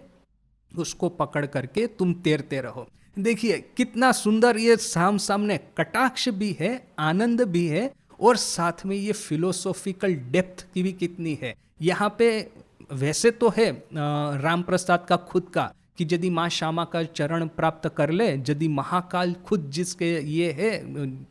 उसको पकड़ करके तुम तैरते रहो। देखिए कितना सुंदर ये सामने कटाक्ष भी है, आनंद भी है और साथ में ये फिलोसॉफिकल डेप्थ की भी कितनी है। यहाँ पे वैसे तो है राम प्रसाद का खुद का कि यदि माँ श्यामा का चरण प्राप्त कर ले, यदि महाकाल खुद जिसके ये है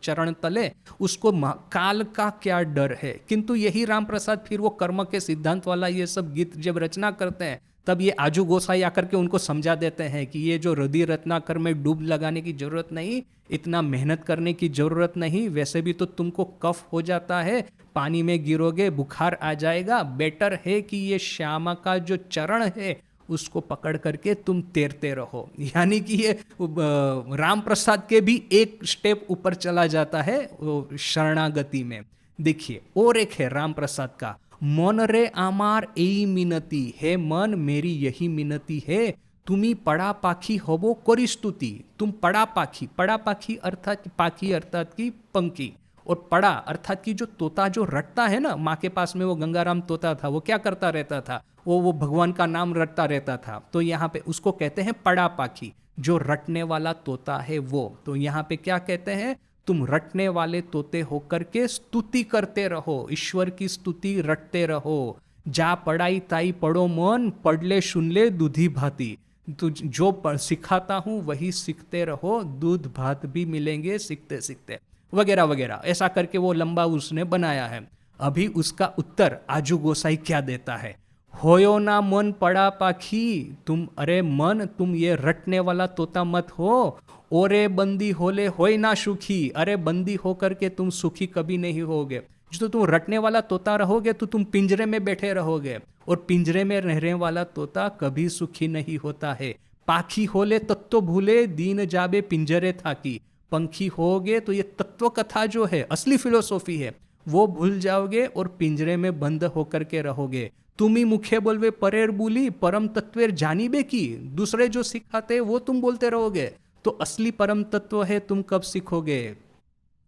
चरण तले, उसको काल का क्या डर है। किंतु यही राम प्रसाद फिर वो कर्म के सिद्धांत वाला ये सब गीत जब रचना करते हैं, तब ये आजू गोसाई आकर के उनको समझा देते हैं कि ये जो हृदय रत्नाकर में डूब लगाने की जरूरत नहीं, इतना मेहनत करने की जरूरत नहीं, वैसे भी तो तुमको कफ हो जाता है, पानी में गिरोगे बुखार आ जाएगा। बेटर है कि ये श्यामा का जो चरण है उसको पकड़ करके तुम तैरते रहो। यानी कि ये राम प्रसाद के भी एक स्टेप ऊपर चला जाता है शरणागति में। देखिए और एक है राम प्रसाद का, मन रे आमार एई मिनती, हे मन मेरी यही मिनती है, तुम्ही पड़ा पाखी होबो करी स्तुति। तुम पड़ा पाखी, पड़ा पाखी अर्थात की पंखी, और पड़ा अर्थात की जो तोता जो रटता है ना, माँ के पास में वो गंगाराम तोता था, वो क्या करता रहता था, वो भगवान का नाम रटता रहता था। तो यहाँ पे उसको कहते हैं पड़ा पाखी, जो रटने वाला तोता है वो। तो यहाँ पे क्या कहते हैं, तुम रटने वाले तोते होकर के स्तुति करते रहो, ईश्वर की स्तुति रटते रहो। जा पढ़ाई ताई पढ़ो मन, पढ़ ले सुन ले दूधी भाती। तो जो सिखाता हूँ वही सीखते रहो, दूध भात भी मिलेंगे सीखते सीखते, वगैरह वगैरह। ऐसा करके वो लंबा उसने बनाया है। अभी उसका उत्तर आजू गोसाई क्या देता है, होयो ना मन पड़ा पाखी, तुम अरे मन तुम ये रटने वाला तोता मत हो। ओरे बंदी होले होय ना सुखी, अरे बंदी होकर के तुम सुखी कभी नहीं होगे। जो तुम रटने वाला तोता रहोगे तो तुम पिंजरे में बैठे रहोगे, और पिंजरे में रहने वाला तोता कभी सुखी नहीं होता है। पाखी होले तत्व भूले, दीन जाबे पिंजरे थाकी। पंखी होगे तो ये तत्व कथा जो है, असली फिलोसॉफी है, वो भूल जाओगे और पिंजरे में बंद होकर के रहोगे। तुम ही मुखे बोलवे परेर बोली, परम तत्वेर जानीबे की। दूसरे जो सिखाते वो तुम बोलते रहोगे, तो असली परम तत्व है तुम कब सीखोगे।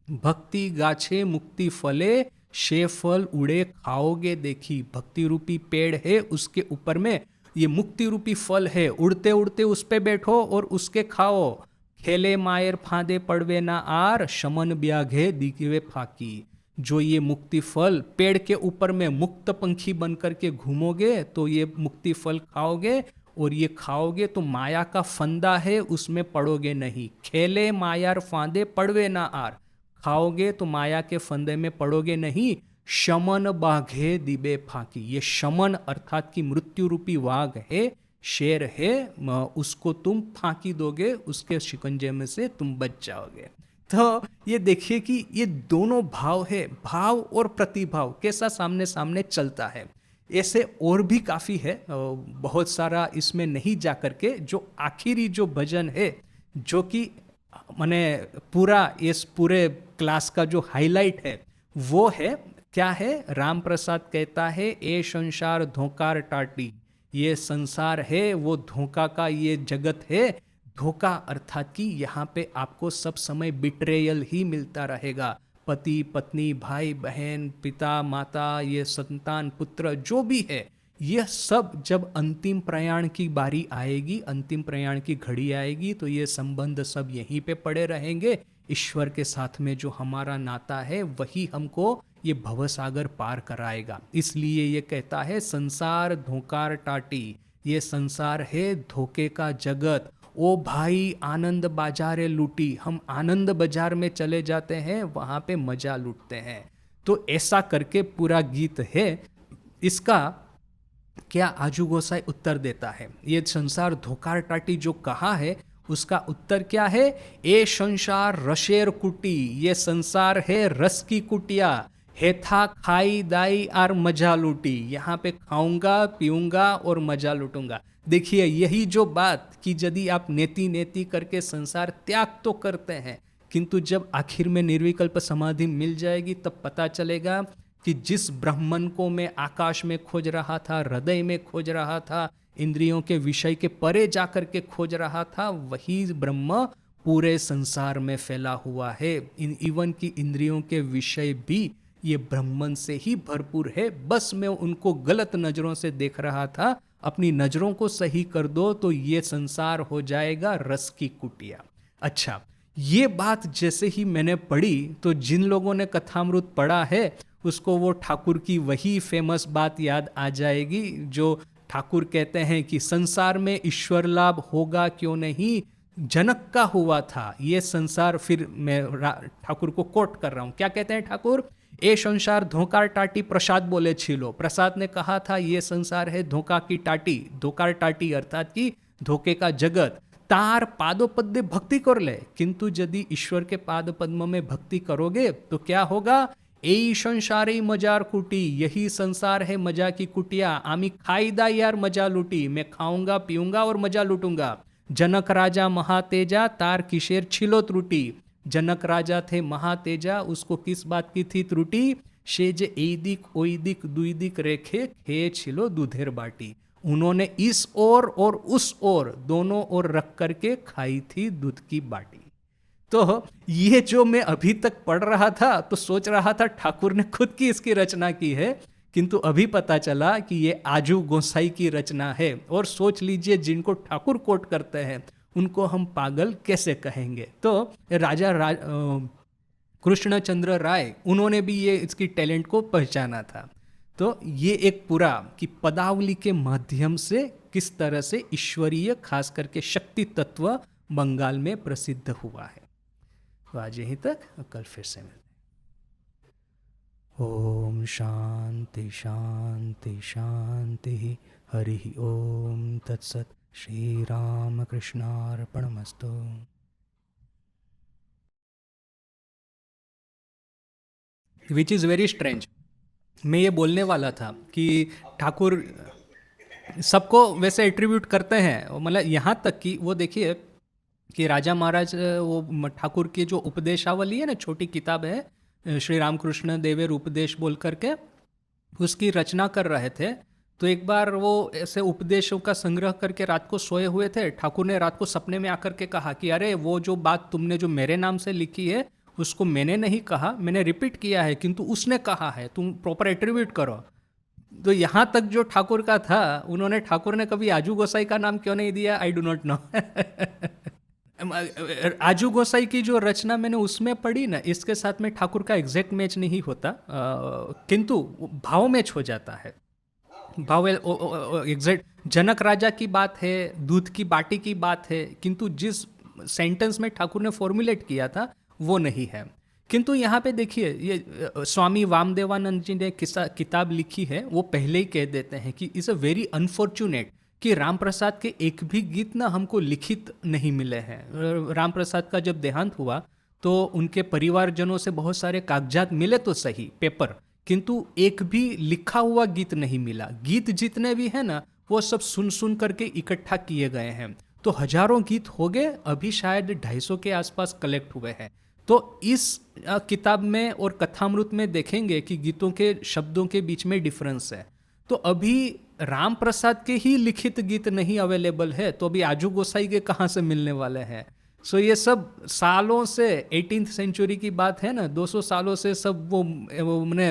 भक्ति गाछे मुक्ति फले, शे फल उड़े खाओगे देखी। भक्ति रूपी पेड़ है, उसके ऊपर में ये मुक्ति रूपी फल है, उड़ते उड़ते उस पे बैठो और उसके खाओ। खेले मायर फांदे पड़वे ना आर, शमन ब्याघे दिखवे फाकी। जो ये मुक्ति फल पेड़ के ऊपर में मुक्त पंखी बन करके घूमोगे तो ये मुक्ति फल खाओगे, और ये खाओगे तो माया का फंदा है उसमें पड़ोगे नहीं। खेले मायार फांदे पड़वे ना आर, खाओगे तो माया के फंदे में पड़ोगे नहीं। शमन बाघे दिबे फाकी, ये शमन अर्थात की मृत्यु रूपी वाघ है, शेर है, उसको तुम फांकी दोगे, उसके शिकंजे में से तुम बच जाओगे। तो ये देखिए कि ये दोनों भाव है, भाव और प्रतिभाव कैसा सामने सामने चलता है। ऐसे और भी काफ़ी है, बहुत सारा इसमें नहीं जा करके जो आखिरी जो भजन है, जो कि माने पूरा इस पूरे क्लास का जो हाईलाइट है वो है क्या है। राम प्रसाद कहता है, ए संसार धोकार टाटी, ये संसार है वो धोखा का ये जगत है। धोखा अर्थात कि यहाँ पे आपको सब समय बिट्रेयल ही मिलता रहेगा। पति पत्नी भाई बहन पिता माता ये संतान पुत्र जो भी है, यह सब जब अंतिम प्रयाण की बारी आएगी, अंतिम प्रयाण की घड़ी आएगी, तो ये संबंध सब यहीं पे पड़े रहेंगे। ईश्वर के साथ में जो हमारा नाता है वही हमको ये भवसागर पार कराएगा। इसलिए ये कहता है संसार धोकार टाटी, ये संसार है धोखे का जगत। ओ भाई आनंद बाजारे लूटी, हम आनंद बाजार में चले जाते हैं, वहाँ पे मजा लूटते हैं। तो ऐसा करके पूरा गीत है। इसका क्या आजू गोसाई उत्तर देता है, ये संसार धोकार टाटी जो कहा है उसका उत्तर क्या है? ए संसार रशेर कुटी, ये संसार है रस की कुटिया, हेथा खाई दाई और मजा लूटी, यहाँ पे खाऊंगा पीऊंगा और मजा लूटूंगा। देखिए यही जो बात कि यदि आप नेति नेति करके संसार त्याग तो करते हैं, किंतु जब आखिर में निर्विकल्प समाधि मिल जाएगी तब पता चलेगा कि जिस ब्रह्मन को मैं आकाश में खोज रहा था, हृदय में खोज रहा था, इंद्रियों के विषय के परे जाकर के खोज रहा था, वही ब्रह्म पूरे संसार में फैला हुआ है। इवन की इंद्रियों के विषय भी ये ब्रह्मन से ही भरपूर है, बस मैं उनको गलत नजरों से देख रहा था। अपनी नजरों को सही कर दो तो ये संसार हो जाएगा रस की कुटिया। अच्छा, ये बात जैसे ही मैंने पढ़ी तो जिन लोगों ने कथामृत पढ़ा है उसको वो ठाकुर की वही फेमस बात याद आ जाएगी जो ठाकुर कहते हैं कि संसार में ईश्वर लाभ होगा क्यों नहीं, जनक का हुआ था ये संसार। फिर मैं ठाकुर को कोट कर रहा हूं, क्या कहते हैं ठाकुर? ए संसार धोकार टाटी प्रसाद बोले छिलो। प्रसाद ने कहा था ये संसार है धोखा की टाटी, धोकार टाटी अर्थात कि धोखे का जगत। तार पादोपद्य भक्ति कर ले, किंतु यदि ईश्वर के पाद पद्म में भक्ति करोगे तो क्या होगा? ए संसारे मजार कुटी, यही संसार है मजा की कुटिया। आमी खाईदा यार मजा लूटी, मैं खाऊंगा पीऊंगा और मजा लूटूंगा। जनक राजा महातेजा तार किशेर छिलो त्रुटि, जनक राजा थे महातेजा, उसको किस बात की थी त्रुटि? शेज एदिक ओइदिक दुइदिक रेखे खे छिलो दूधेर बाटी, उन्होंने इस ओर और उस ओर दोनों ओर रख करके खाई थी दूध की बाटी। तो ये जो मैं अभी तक पढ़ रहा था तो सोच रहा था ठाकुर ने खुद की इसकी रचना की है, किंतु अभी पता चला कि ये आजू गोसाई की रचना है। और सोच लीजिए जिनको ठाकुर कोट करते हैं उनको हम पागल कैसे कहेंगे। तो कृष्णचंद्र राय उन्होंने भी ये इसकी टैलेंट को पहचाना था। तो ये एक पूरा कि पदावली के माध्यम से किस तरह से ईश्वरीय खास करके शक्ति तत्व बंगाल में प्रसिद्ध हुआ है। तो आज यहीं तक, कल फिर से मिलते। ओम शांति शांति शांति, हरि ओम तत्सत। श्री राम कृष्णार्पणमस्तु। Which is very strange. मैं ये बोलने वाला था कि ठाकुर सबको वैसे एट्रीब्यूट करते हैं, मतलब यहाँ तक कि वो देखिए कि राजा महाराज वो ठाकुर की जो उपदेशावली है ना, छोटी किताब है श्री रामकृष्ण देवेर उपदेश बोल करके, उसकी रचना कर रहे थे। तो एक बार वो ऐसे उपदेशों का संग्रह करके रात को सोए हुए थे। ठाकुर ने रात को सपने में आकर के कहा कि अरे वो जो बात तुमने जो मेरे नाम से लिखी है उसको मैंने नहीं कहा, मैंने रिपीट किया है, किंतु उसने कहा है, तुम प्रॉपर एट्रीब्यूट करो। तो यहाँ तक जो ठाकुर का था, उन्होंने ठाकुर ने कभी आजू गोसाई का नाम क्यों नहीं दिया, आई डू नॉट नो। आजू गोसाई की जो रचना मैंने उसमें पढ़ी ना, इसके साथ में ठाकुर का एग्जैक्ट मैच नहीं होता, किंतु भाव मैच हो जाता है। भाव एग्जैक्ट जनक राजा की बात है, दूध की बाटी की बात है, किंतु जिस सेंटेंस में ठाकुर ने फॉर्मुलेट किया था वो नहीं है। किंतु यहाँ पे देखिए, ये स्वामी वामदेवानंद जी ने किताब लिखी है, वो पहले ही कह देते हैं कि इज़ अ वेरी अनफॉर्चुनेट कि राम प्रसाद के एक भी गीत ना हमको लिखित नहीं मिले हैं। राम प्रसाद का जब देहांत हुआ तो उनके परिवारजनों से बहुत सारे कागजात मिले तो सही, पेपर, किंतु एक भी लिखा हुआ गीत नहीं मिला। गीत जितने भी हैं ना वो सब सुन सुन करके इकट्ठा किए गए हैं, तो हजारों गीत हो गए, अभी शायद 250 के आसपास कलेक्ट हुए हैं। तो इस किताब में और कथामृत में देखेंगे कि गीतों के शब्दों के बीच में डिफरेंस है। तो अभी राम प्रसाद के ही लिखित गीत नहीं अवेलेबल है, तो अभी आजू गोसाई के कहाँ से मिलने वाले हैं। सो ये सब सालों से 18th सेंचुरी की बात है ना, 200 सालों से सब वो मैंने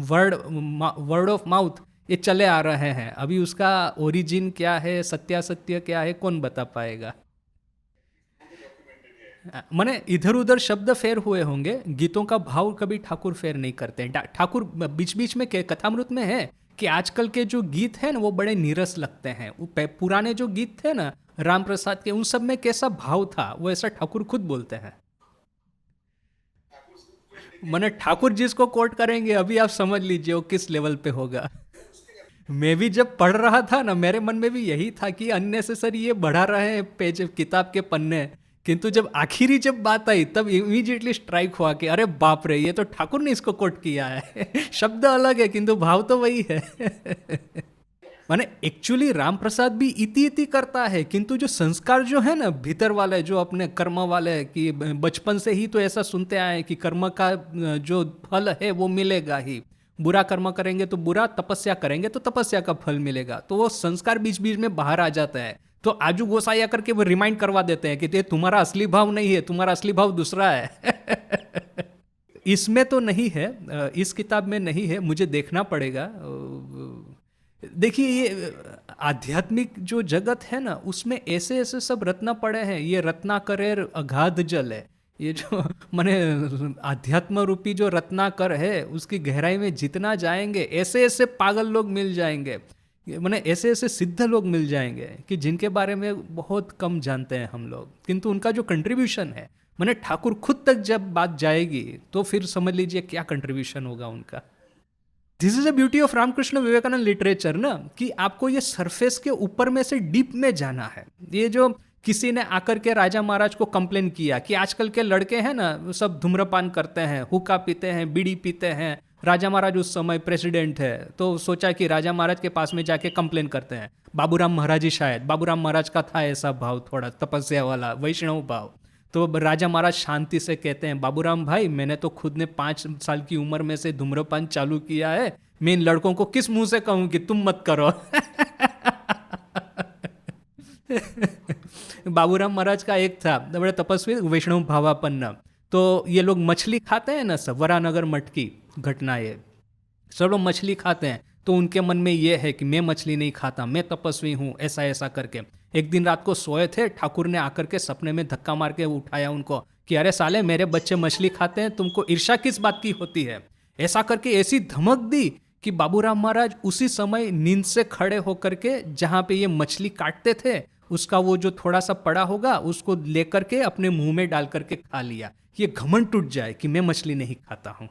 वर्ड ऑफ माउथ ये चले आ रहे हैं। अभी उसका ओरिजिन क्या है, सत्यासत्य क्या है, कौन बता पाएगा। माने इधर उधर शब्द फेर हुए होंगे, गीतों का भाव कभी ठाकुर फेर नहीं करते हैं। ठाकुर बीच बीच में कथामृत में है कि आजकल के जो गीत हैं ना वो बड़े नीरस लगते हैं। पुराने जो गीत थे ना राम प्रसाद के, उन सब में कैसा भाव था, वो ऐसा ठाकुर खुद बोलते हैं। मैंने ठाकुर जिसको कोट करेंगे अभी आप समझ लीजिए वो किस लेवल पे होगा। मैं भी जब पढ़ रहा था ना मेरे मन में भी यही था कि अननेसेसरी ये बढ़ा रहे हैं पेज किताब के पन्ने, किंतु जब आखिरी जब बात आई तब इमीडिएटली स्ट्राइक हुआ कि अरे बाप रे, ये तो ठाकुर ने इसको कोट किया है। शब्द अलग है किंतु भाव तो वही है। माने एक्चुअली राम प्रसाद भी इति इति करता है, किंतु जो संस्कार जो है ना भीतर वाले, जो अपने कर्म वाले, कि बचपन से ही तो ऐसा सुनते आए कि कर्म का जो फल है वो मिलेगा ही, बुरा कर्म करेंगे तो बुरा, तपस्या करेंगे तो तपस्या का फल मिलेगा। तो वो संस्कार बीच बीच में बाहर आ जाता है, तो आजू गोसाई आकर के वो रिमाइंड करवा देते हैं कि ये तुम्हारा असली भाव नहीं है, तुम्हारा असली भाव दूसरा है। इसमें तो नहीं है, इस किताब में नहीं है, मुझे देखना पड़ेगा। देखिए ये आध्यात्मिक जो जगत है ना उसमें ऐसे ऐसे सब रत्न पड़े हैं, ये रत्नाकरेर अगाध जल है। ये जो माने आध्यात्म रूपी जो रत्नाकर है उसकी गहराई में जितना जाएंगे ऐसे ऐसे पागल लोग मिल जाएंगे, माने ऐसे ऐसे सिद्ध लोग मिल जाएंगे कि जिनके बारे में बहुत कम जानते हैं हम लोग, किंतु उनका जो कंट्रीब्यूशन है, माने ठाकुर खुद तक जब बात जाएगी तो फिर समझ लीजिए क्या कंट्रीब्यूशन होगा उनका। This is a beauty of Ramakrishna Vivekananda literature ना, कि आपको ये सरफेस के ऊपर में से डीप में जाना है। ये जो किसी ने आकर के राजा महाराज को कंप्लेन किया कि आजकल के लड़के हैं ना सब धूम्रपान करते हैं, हुक्का पीते हैं, बीड़ी पीते हैं, राजा महाराज उस समय प्रेसिडेंट है, तो सोचा कि राजा महाराज के पास में जाके कंप्लेन करते हैं। बाबूराम महाराज ही, शायद बाबूराम महाराज का था ऐसा भाव, थोड़ा तपस्या वाला वैष्णव भाव। तो राजा महाराज शांति से कहते हैं, बाबूराम भाई मैंने तो खुद ने 5 साल की उम्र में से धूम्रपान चालू किया है, मैं इन लड़कों को किस मुंह से कहूं कि तुम मत करो। बाबूराम महाराज का एक था बड़े तपस्वी वैष्णव भावापन्न, तो ये लोग मछली खाते हैं ना, सब वरानगर मठ की घटना है, सब लोग मछली खाते हैं, तो उनके मन में ये है कि मैं मछली नहीं खाता, मैं तपस्वी हूँ, ऐसा ऐसा करके। एक दिन रात को सोए थे, ठाकुर ने आकर के सपने में धक्का मार के उठाया उनको कि अरे साले मेरे बच्चे मछली खाते हैं, तुमको ईर्ष्या किस बात की होती है। ऐसा करके ऐसी धमक दी कि बाबूराम महाराज उसी समय नींद से खड़े होकर के जहाँ पे ये मछली काटते थे उसका वो जो थोड़ा सा पड़ा होगा उसको लेकर के अपने मुंह में डाल करके खा लिया, ये घमंड टूट जाए कि मैं मछली नहीं खाता हूं।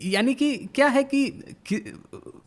यानी कि क्या है कि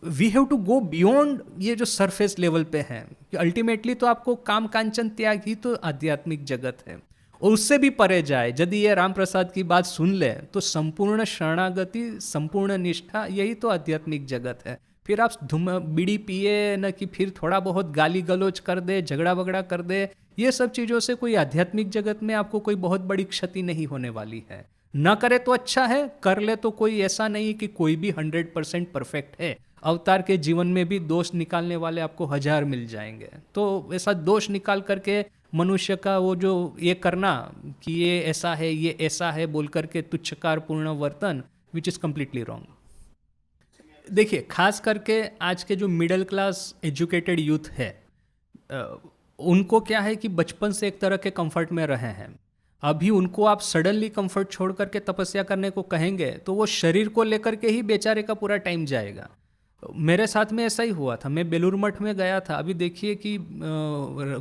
we have to go beyond ये जो सरफेस लेवल पे है, कि अल्टीमेटली तो आपको काम कांचन त्याग ही तो आध्यात्मिक जगत है, और उससे भी परे जाए। यदि ये राम प्रसाद की बात सुन ले तो संपूर्ण शरणागति, संपूर्ण निष्ठा, यही तो आध्यात्मिक जगत है। फिर आप बीड़ी पिए न कि फिर थोड़ा बहुत गाली गलौज कर दे, झगड़ा वगड़ा कर दे, ये सब चीज़ों से कोई आध्यात्मिक जगत में आपको कोई बहुत बड़ी क्षति नहीं होने वाली है। न करे तो अच्छा है, कर ले तो कोई ऐसा नहीं कि कोई भी 100% परफेक्ट है। अवतार के जीवन में भी दोष निकालने वाले आपको 1000 मिल जाएंगे। तो ऐसा दोष निकाल करके मनुष्य का वो जो ये करना कि ये ऐसा है, ये ऐसा है बोल करके तुच्छकारपूर्ण वर्तन, विच इज़ कम्प्लीटली रॉन्ग। देखिए खास करके आज के जो मिडिल क्लास एजुकेटेड यूथ है, उनको क्या है कि बचपन से एक तरह के कंफर्ट में रहे हैं। अभी उनको आप सडनली कंफर्ट छोड़ करके तपस्या करने को कहेंगे तो वो शरीर को लेकर के ही बेचारे का पूरा टाइम जाएगा। मेरे साथ में ऐसा ही हुआ था। मैं बेलूर मठ में गया था। अभी देखिए कि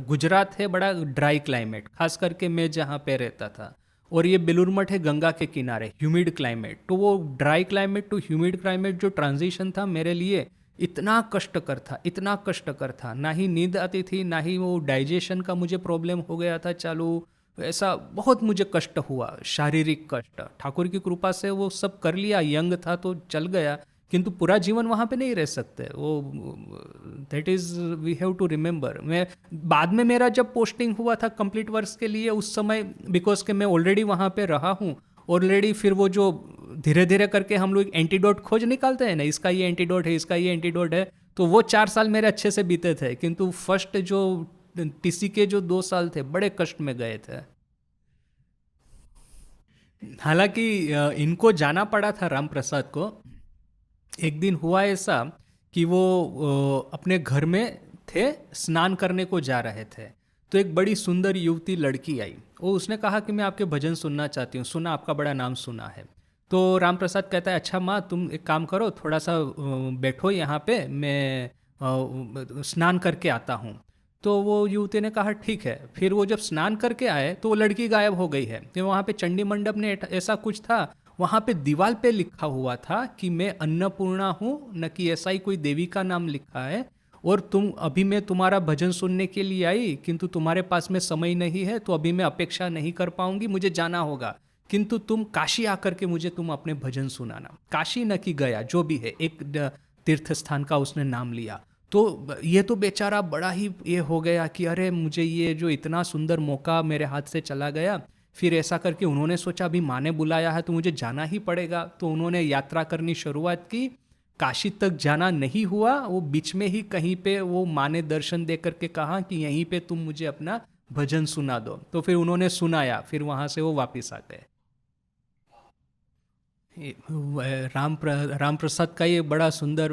गुजरात है बड़ा ड्राई क्लाइमेट, खास करके मैं जहाँ पे रहता था, और ये बेलूर मठ है गंगा के किनारे, ह्यूमिड क्लाइमेट। तो वो dry climate to humid climate जो ट्रांजिशन था मेरे लिए इतना कष्टकर था, इतना कष्टकर था। ना ही नींद आती थी, ना ही वो डाइजेशन का मुझे प्रॉब्लम हो गया था चालू। ऐसा बहुत मुझे कष्ट हुआ, शारीरिक कष्ट। ठाकुर की कृपा से वो सब कर लिया, यंग था तो चल गया, किंतु पूरा जीवन वहाँ पे नहीं रह सकते। वो that is we have to remember. मैं बाद में मेरा जब पोस्टिंग हुआ था कंप्लीट वर्क्स के लिए, उस समय बिकॉज के मैं ऑलरेडी वहाँ पे रहा हूँ ऑलरेडी, फिर वो जो धीरे धीरे करके हम लोग एंटीडोट खोज निकालते हैं ना, इसका ये एंटीडोट है, इसका ये एंटीडोट है, तो वो 4 साल मेरे अच्छे से बीते थे। किंतु फर्स्ट जो टीसी के जो 2 साल थे बड़े कष्ट में गए थे। हालांकि इनको जाना पड़ा था राम प्रसाद को। एक दिन हुआ ऐसा कि वो अपने घर में थे, स्नान करने को जा रहे थे, तो एक बड़ी सुंदर युवती लड़की आई। वो उसने कहा कि मैं आपके भजन सुनना चाहती हूँ, सुना आपका बड़ा नाम सुना है। तो राम प्रसाद कहता है अच्छा माँ तुम एक काम करो, थोड़ा सा बैठो यहाँ पे, मैं स्नान करके आता हूँ। तो वो युवती ने कहा ठीक है। फिर वो जब स्नान करके आए तो वो लड़की गायब हो गई है। तो वहाँ पे चंडी मंडप ने ऐसा कुछ था, वहाँ पे दीवार पे लिखा हुआ था कि मैं अन्नपूर्णा हूँ, न कि ऐसा ही कोई देवी का नाम लिखा है। और तुम अभी, मैं तुम्हारा भजन सुनने के लिए आई, किंतु तुम्हारे पास में समय नहीं है, तो अभी मैं अपेक्षा नहीं कर पाऊंगी, मुझे जाना होगा। किंतु तुम काशी आकर के मुझे तुम अपने भजन सुनाना। काशी न कि गया, जो भी है, एक तीर्थ स्थान का उसने नाम लिया। तो ये तो बेचारा बड़ा ही ये हो गया कि अरे मुझे ये जो इतना सुंदर मौका मेरे हाथ से चला गया। फिर ऐसा करके उन्होंने सोचा अभी माँ ने बुलाया है तो मुझे जाना ही पड़ेगा। तो उन्होंने यात्रा करनी शुरुआत की। काशी तक जाना नहीं हुआ, वो बीच में ही कहीं पे वो माँ ने दर्शन दे करके कहा कि यहीं पे तुम मुझे अपना भजन सुना दो। तो फिर उन्होंने सुनाया, फिर वहाँ से वो वापस आ गए। राम प्रसाद का ये बड़ा सुंदर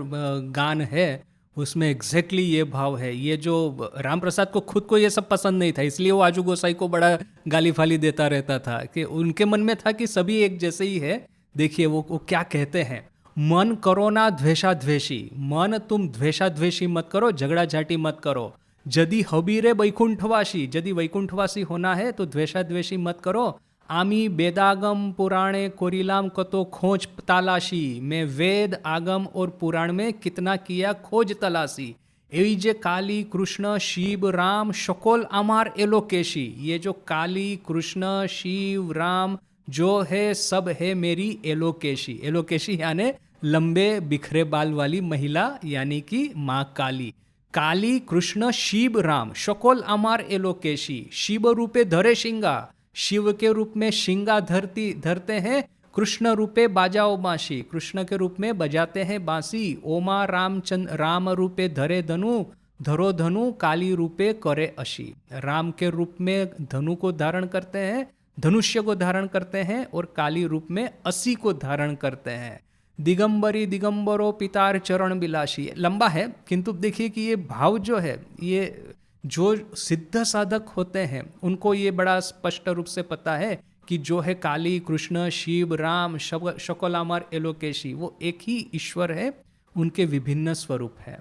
गान है, उसमें एग्जैक्टली ये भाव है। ये जो राम प्रसाद को खुद को ये सब पसंद नहीं था, इसलिए वो आजू गोसाई को बड़ा गाली फाली देता रहता था, कि उनके मन में था कि सभी एक जैसे ही है। देखिए वो क्या कहते हैं, मन करो ना द्वेषा द्वेषी, मन तुम द्वेषा द्वेषी मत करो, झगड़ा झाटी मत करो। यदि हबीरे वैकुंठवासी, यदि वैकुंठवासी होना है तो द्वेषा द्वेषी मत करो। आमी वेदागम पुराणे कोरिलाम कतो खोज तलाशी, मैं वेद आगम और पुराण में कितना किया खोज तलाशी। यही जे काली कृष्ण शिव राम शकोल अमार एलोकेशी, ये जो काली कृष्ण शिव राम जो है सब है मेरी एलोकेशी। एलोकेशी यानी लंबे बिखरे बाल वाली महिला, यानी कि माँ काली। काली कृष्ण शिव राम शकोल अमार एलोकेशी, शिव रूपे धरे शिंगा, शिव के रूप में शिंगा धरते हैं। कृष्ण रूपे बाजाओ बांसी, कृष्ण के रूप में बजाते हैं बांसी। ओमा रामचंद्र राम रूपे धरे धनु, धरो धनु काली रूपे करे अशी, राम के रूप में धनु को धारण करते हैं, धनुष्य को धारण करते हैं, और काली रूप में असी को धारण करते हैं। दिगंबरी दिगंबरो पितार चरण बिलासी, लंबा है किंतु देखिए कि ये भाव जो है, ये जो सिद्ध साधक होते हैं उनको ये बड़ा स्पष्ट रूप से पता है कि जो है काली कृष्ण शिव राम शकोलामार एलोकेशी, वो एक ही ईश्वर है, उनके विभिन्न स्वरूप है।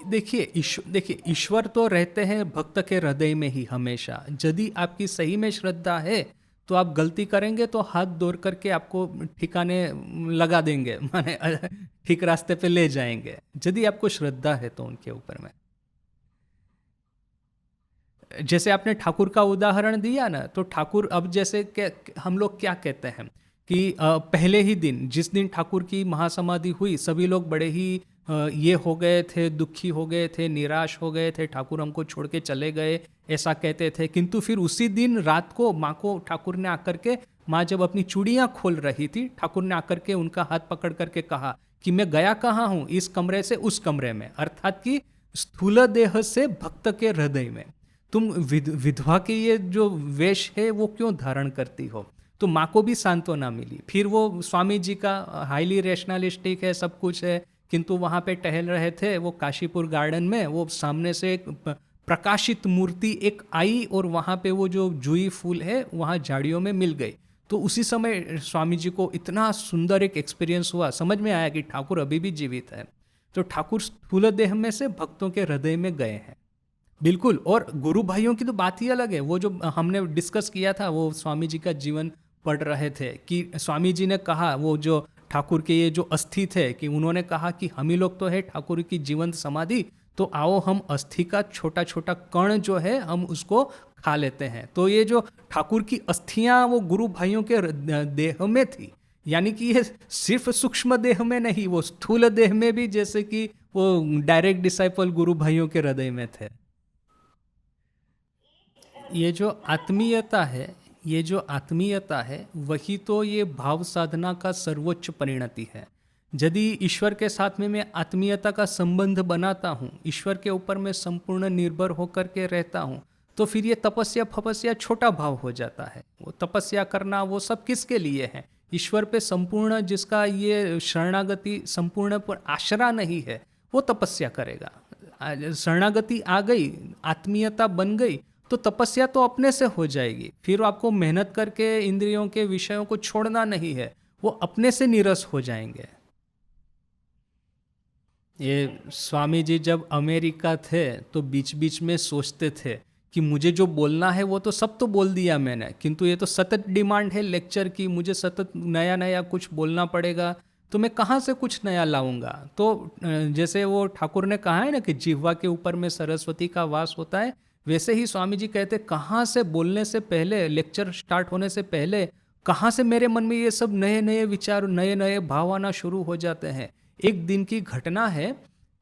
देखिए ईश्वर तो रहते हैं भक्त के हृदय में ही हमेशा। यदि आपकी सही में श्रद्धा है तो आप गलती करेंगे तो हाथ जोड़ करके आपको ठिकाने लगा देंगे, माने ठीक रास्ते पे ले जाएंगे, यदि आपको श्रद्धा है तो उनके ऊपर में। जैसे आपने ठाकुर का उदाहरण दिया ना, तो ठाकुर अब जैसे हम लोग क्या कहते हैं कि पहले ही दिन, जिस दिन ठाकुर की महासमाधि हुई, सभी लोग बड़े ही ये हो गए थे, दुखी हो गए थे, निराश हो गए थे, ठाकुर हमको छोड़ के चले गए, ऐसा कहते थे। किंतु फिर उसी दिन रात को माँ को ठाकुर ने आकर के, माँ जब अपनी चूड़ियाँ खोल रही थी, ठाकुर ने आकर के उनका हाथ पकड़ करके कहा कि मैं गया कहाँ हूँ, इस कमरे से उस कमरे में, अर्थात कि स्थूल देह से भक्त के हृदय में। तुम विधवा के ये जो वेश है वो क्यों धारण करती हो। तो माँ को भी सांत्वना मिली। फिर वो स्वामी जी का हाईली रैशनलिस्टिक है, सब कुछ है, किंतु वहाँ पे टहल रहे थे वो काशीपुर गार्डन में, वो सामने से एक प्रकाशित मूर्ति एक आई और वहाँ पे वो जो जुई फूल है वहाँ झाड़ियों में मिल गई। तो उसी समय स्वामी जी को इतना सुंदर एक एक्सपीरियंस हुआ, समझ में आया कि ठाकुर अभी भी जीवित है। तो ठाकुर स्थूल देह में से भक्तों के हृदय में गए हैं, बिल्कुल। और गुरु भाइयों की तो बात ही अलग है। वो जो हमने डिस्कस किया था, वो स्वामी जी का जीवन पढ़ रहे थे कि स्वामी जी ने कहा, वो जो ठाकुर के ये जो अस्थि थे, कि उन्होंने कहा कि हम ही लोग तो है ठाकुर की जीवंत समाधि, तो आओ हम अस्थि का छोटा छोटा कण जो है हम उसको खा लेते हैं। तो ये जो ठाकुर की अस्थियां वो गुरु भाइयों के देह में थी, यानी कि ये सिर्फ सूक्ष्म देह में नहीं, वो स्थूल देह में भी, जैसे कि वो डायरेक्ट डिसाइपल गुरु भाइयों के हृदय में थे। ये जो आत्मीयता है, ये जो आत्मीयता है, वही तो ये भाव साधना का सर्वोच्च परिणति है। यदि ईश्वर के साथ में मैं आत्मीयता का संबंध बनाता हूँ, ईश्वर के ऊपर मैं संपूर्ण निर्भर होकर के रहता हूँ, तो फिर ये तपस्या फपस्या छोटा भाव हो जाता है। वो तपस्या करना वो सब किसके लिए है? ईश्वर पे संपूर्ण जिसका ये शरणागति संपूर्ण पर आश्रा नहीं है, वो तपस्या करेगा। शरणागति आ गई, आत्मीयता बन गई, तो तपस्या तो अपने से हो जाएगी। फिर आपको मेहनत करके इंद्रियों के विषयों को छोड़ना नहीं है, वो अपने से नीरस हो जाएंगे। ये स्वामी जी जब अमेरिका थे तो बीच बीच में सोचते थे कि मुझे जो बोलना है वो तो सब तो बोल दिया मैंने, किंतु ये तो सतत डिमांड है लेक्चर की, मुझे सतत नया नया कुछ बोलना पड़ेगा, तो मैं कहाँ से कुछ नया लाऊंगा। तो जैसे वो ठाकुर ने कहा है ना कि जिह्वा के ऊपर में सरस्वती का वास होता है, वैसे ही स्वामी जी कहते कहाँ से बोलने से पहले, लेक्चर स्टार्ट होने से पहले कहाँ से मेरे मन में ये सब नए नए विचार, नए नए भाव आना शुरू हो जाते हैं। एक दिन की घटना है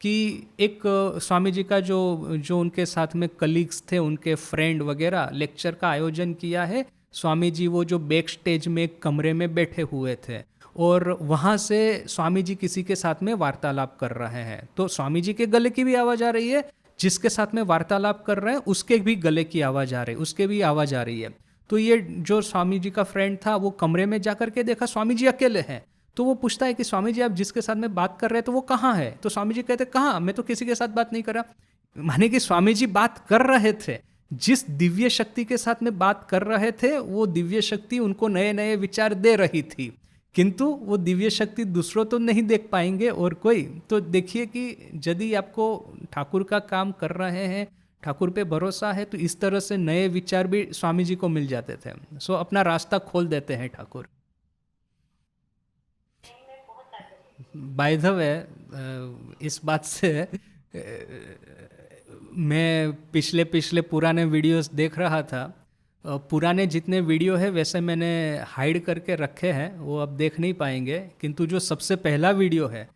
कि एक स्वामी जी का जो जो उनके साथ में कलीग्स थे, उनके फ्रेंड वगैरह, लेक्चर का आयोजन किया है। स्वामी जी वो जो बैक स्टेज में एक कमरे में बैठे हुए थे और वहाँ से स्वामी जी किसी के साथ में वार्तालाप कर रहे हैं। तो स्वामी जी के गले की भी आवाज़ आ रही है, जिसके साथ में वार्तालाप कर रहे हैं उसके भी गले की आवाज़ आ रही है, उसके भी आवाज़ आ रही है। तो ये जो स्वामी जी का फ्रेंड था वो कमरे में जाकर के देखा स्वामी जी अकेले हैं। तो वो पूछता है कि स्वामी जी आप जिसके साथ में बात कर रहे हैं तो वो कहाँ है। तो स्वामी जी कहते कहाँ, मैं तो किसी के साथ बात नहीं कर रहा। माने कि स्वामी जी बात कर रहे थे, जिस दिव्य शक्ति के साथ में बात कर रहे थे वो दिव्य शक्ति उनको नए नए विचार दे रही थी, किंतु वो दिव्य शक्ति दूसरों तो नहीं देख पाएंगे और कोई। तो देखिए कि यदि आपको ठाकुर का काम कर रहे हैं, ठाकुर पे भरोसा है, तो इस तरह से नए विचार भी स्वामी जी को मिल जाते थे। सो अपना रास्ता खोल देते हैं ठाकुर। बाय द वे, इस बात से मैं पिछले पिछले पुराने वीडियोस देख रहा था। पुराने जितने वीडियो है वैसे मैंने हाइड करके रखे हैं, वो अब देख नहीं पाएंगे, किंतु जो सबसे पहला वीडियो है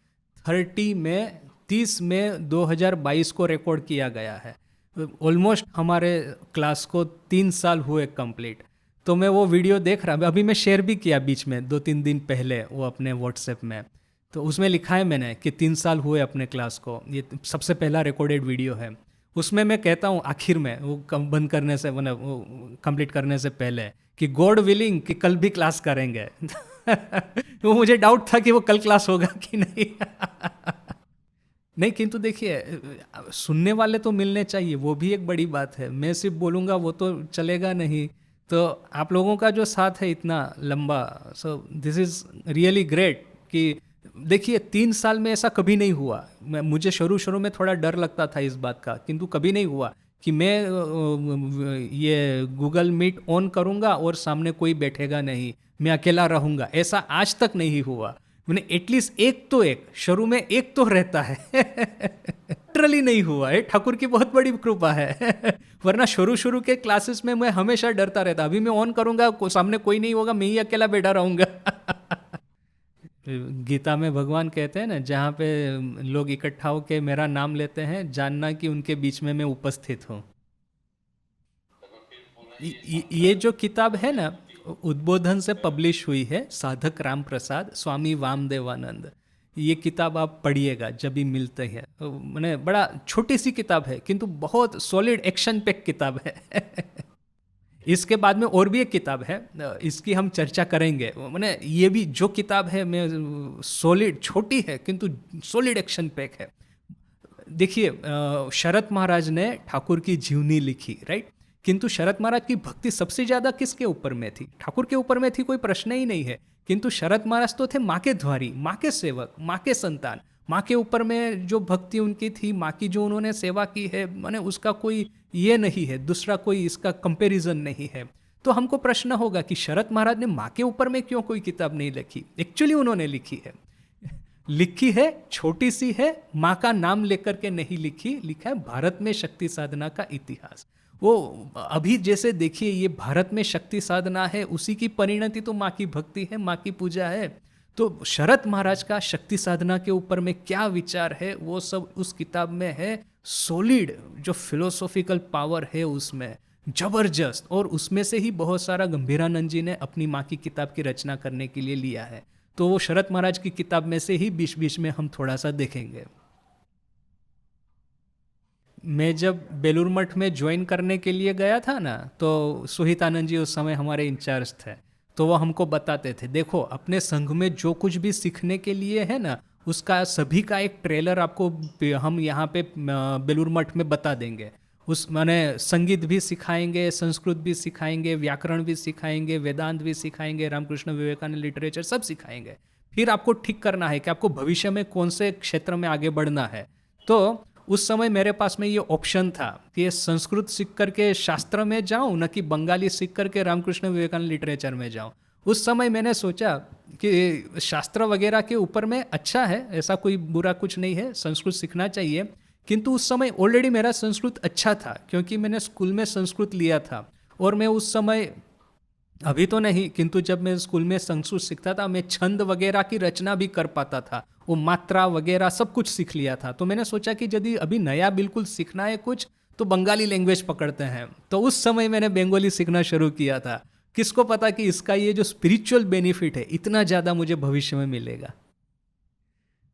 30 मई 2022 को रिकॉर्ड किया गया है। ऑलमोस्ट हमारे क्लास को 3 साल हुए कंप्लीट। तो मैं वो वीडियो देख रहा, अभी मैं शेयर भी किया बीच में 2-3 दिन पहले वो अपने व्हाट्सएप में। तो उसमें लिखा है मैंने कि 3 साल हुए अपने क्लास को, ये सबसे पहला रिकॉर्डेड वीडियो है। उसमें मैं कहता हूँ आखिर में वो बंद करने से, मतलब वो कंप्लीट करने से पहले, कि गॉड विलिंग कि कल भी क्लास करेंगे। वो मुझे डाउट था कि वो कल क्लास होगा कि नहीं। नहीं, किंतु देखिए सुनने वाले तो मिलने चाहिए, वो भी एक बड़ी बात है। मैं सिर्फ बोलूँगा वो तो चलेगा नहीं। तो आप लोगों का जो साथ है इतना लंबा, so this is really great. कि देखिए 3 साल में ऐसा कभी नहीं हुआ। मुझे शुरू में थोड़ा डर लगता था इस बात का, किंतु कभी नहीं हुआ कि मैं ये गूगल मीट ऑन करूँगा और सामने कोई बैठेगा नहीं, मैं अकेला रहूँगा, ऐसा आज तक नहीं हुआ। मैंने एटलीस्ट एक शुरू में एक तो रहता है। लिटरली नहीं हुआ है, ठाकुर की बहुत बड़ी कृपा है। वरना शुरू के क्लासेस में मैं हमेशा डरता रहता। अभी मैं ऑन करूँगा, सामने कोई नहीं होगा, मैं ही अकेला बैठा रहूँगा। गीता में भगवान कहते हैं ना, जहाँ पे लोग इकट्ठा होकर मेरा नाम लेते हैं, जानना कि उनके बीच में मैं उपस्थित हूँ। ये जो किताब है ना, उद्बोधन से पब्लिश हुई है, साधक राम प्रसाद स्वामी वामदेवानंद। ये किताब आप पढ़िएगा जब भी मिलते हैं। मैंने बड़ा छोटी सी किताब है, किंतु बहुत सॉलिड एक्शन पैक किताब है। इसके बाद में और भी एक किताब है, इसकी हम चर्चा करेंगे। मैंने ये भी जो किताब है, मैं सॉलिड, छोटी है किंतु सॉलिड एक्शन पैक है। देखिए शरत महाराज ने ठाकुर की जीवनी लिखी, राइट, किंतु शरत महाराज की भक्ति सबसे ज़्यादा किसके ऊपर में थी? ठाकुर के ऊपर में थी, कोई प्रश्न ही नहीं है। किंतु शरत महाराज तो थे माँ के ध्वारी, माँ के सेवक, माँ के संतान। माँ के ऊपर में जो भक्ति उनकी थी, माँ की जो उन्होंने सेवा की है, माने उसका कोई ये नहीं है, दूसरा कोई इसका कंपैरिजन नहीं है। तो हमको प्रश्न होगा कि शरत महाराज ने माँ के ऊपर में क्यों कोई किताब नहीं लिखी? एक्चुअली उन्होंने लिखी है, छोटी सी है, माँ का नाम लेकर के नहीं लिखी, लिखा है भारत में शक्ति साधना का इतिहास। वो अभी जैसे देखिए ये भारत में शक्ति साधना है, उसी की परिणति तो माँ की भक्ति है, माँ की पूजा है। तो शरत महाराज का शक्ति साधना के ऊपर में क्या विचार है, वो सब उस किताब में है। सॉलिड जो फिलोसॉफिकल पावर है उसमें जबरदस्त, और उसमें से ही बहुत सारा गंभीरानंद जी ने अपनी माँ की किताब की रचना करने के लिए लिया है। तो वो शरत महाराज की किताब में से ही बीच बीच में हम थोड़ा सा देखेंगे। मैं जब बेलूर मठ में ज्वाइन करने के लिए गया था ना, तो सुहितानंद जी उस समय हमारे इंचार्ज थे। तो वो हमको बताते थे, देखो अपने संघ में जो कुछ भी सीखने के लिए है ना, उसका सभी का एक ट्रेलर आपको हम यहाँ पे बेलूर मठ में बता देंगे। उस माने संगीत भी सिखाएंगे, संस्कृत भी सिखाएंगे, व्याकरण भी सिखाएंगे, वेदांत भी सिखाएंगे, रामकृष्ण विवेकानंद लिटरेचर सब सिखाएंगे। फिर आपको ठीक करना है कि आपको भविष्य में कौन से क्षेत्र में आगे बढ़ना है। तो उस समय मेरे पास में ये ऑप्शन था कि ये संस्कृत सीख करके शास्त्र में जाऊं, न कि बंगाली सीख करके रामकृष्ण विवेकानंद लिटरेचर में जाऊं। उस समय मैंने सोचा कि शास्त्र वगैरह के ऊपर में अच्छा है, ऐसा कोई बुरा कुछ नहीं है, संस्कृत सीखना चाहिए। किंतु उस समय ऑलरेडी मेरा संस्कृत अच्छा था, क्योंकि मैंने स्कूल में संस्कृत लिया था। और मैं उस समय, अभी तो नहीं, किंतु जब मैं स्कूल में संस्कृत सीखता था, मैं छंद वगैरह की रचना भी कर पाता था, वो मात्रा वगैरह सब कुछ सीख लिया था। तो मैंने सोचा कि यदि अभी नया बिल्कुल सीखना है कुछ, तो बंगाली लैंग्वेज पकड़ते हैं। तो उस समय मैंने बंगाली सीखना शुरू किया था। किसको पता कि इसका ये जो स्पिरिचुअल बेनिफिट है इतना ज़्यादा मुझे भविष्य में मिलेगा।